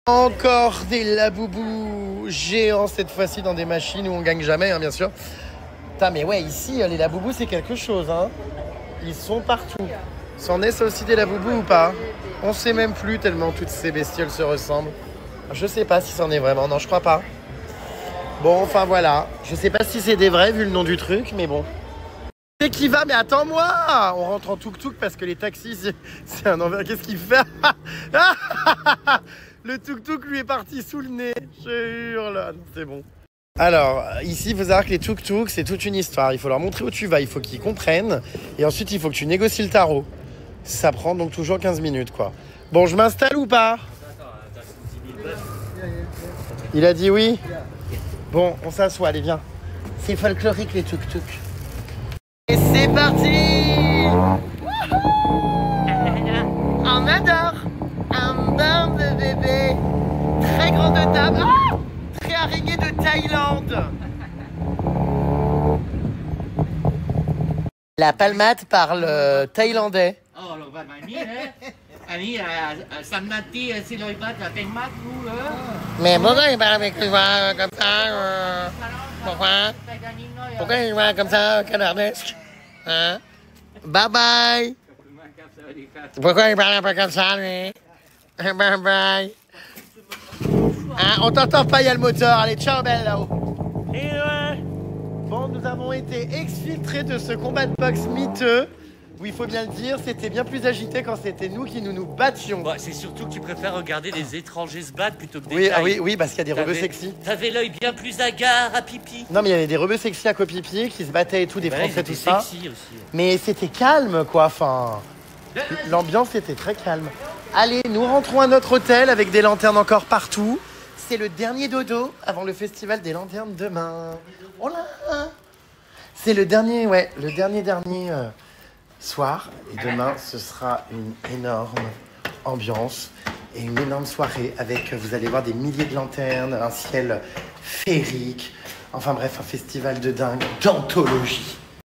Encore des laboubous géants, cette fois-ci, dans des machines où on gagne jamais, hein, bien sûr. Putain, mais ouais, ici, les laboubous, c'est quelque chose, hein. Ils sont partout. C'en est, ça aussi, des laboubous ou pas? On sait même plus, tellement toutes ces bestioles se ressemblent. Je sais pas si c'en est vraiment, non, je crois pas. Bon, enfin, voilà. Je sais pas si c'est des vrais, vu le nom du truc, mais bon. C'est qui va, mais attends-moi. On rentre en tuk-tuk parce que les taxis, c'est un envers. Qu'est-ce qu'il fait? Le tuk-tuk lui est parti sous le nez. Je hurle. C'est bon. Alors, ici, il faut savoir que les tuk-tuk, c'est toute une histoire. Il faut leur montrer où tu vas, il faut qu'ils comprennent. Et ensuite, il faut que tu négocies le tarot. Ça prend donc toujours 15 minutes, quoi. Bon, je m'installe ou pas? Il a dit oui. Bon, on s'assoit, allez, viens. C'est folklorique, les tuk-tuk. Et c'est parti. On adore. Un bain de bébé. Très grande table. Ah, très araignée de Thaïlande. La Palmade parle thaïlandais. Oh, le va mani, hein? Ani, samnati, si le va, la Palmade, ou Mais pourquoi il parle avec les voix comme ça Pourquoi Pourquoi il parle comme ça, canardesque hein? Bye bye. Pourquoi il parle un peu comme ça, lui? Bye bye. Hein, on t'entend pas, il y a le moteur. Allez, ciao, belle, là-haut. Et ouais. Bon, nous avons été exfiltrés de ce combat de boxe miteux. Où il faut bien le dire, c'était bien plus agité quand c'était nous qui nous battions. Bon, c'est surtout que tu préfères regarder des étrangers se battre plutôt que des Oui, tailles. oui, parce qu'il y a des rebeux sexy. T'avais l'œil bien plus hagard à pipi. Non, mais il y avait des rebeux sexy à Copipi qui se battaient et tout, des Français, tout ça. Sexy aussi. Mais c'était calme, quoi. Enfin, l'ambiance était très calme. Allez, nous rentrons à notre hôtel avec des lanternes encore partout. C'est le dernier dodo avant le festival des lanternes demain. Oh là! C'est le dernier, soir. Et demain, ce sera une énorme ambiance et une énorme soirée avec, vous allez voir, des milliers de lanternes, un ciel féerique. Enfin bref, un festival de dingue, d'anthologie.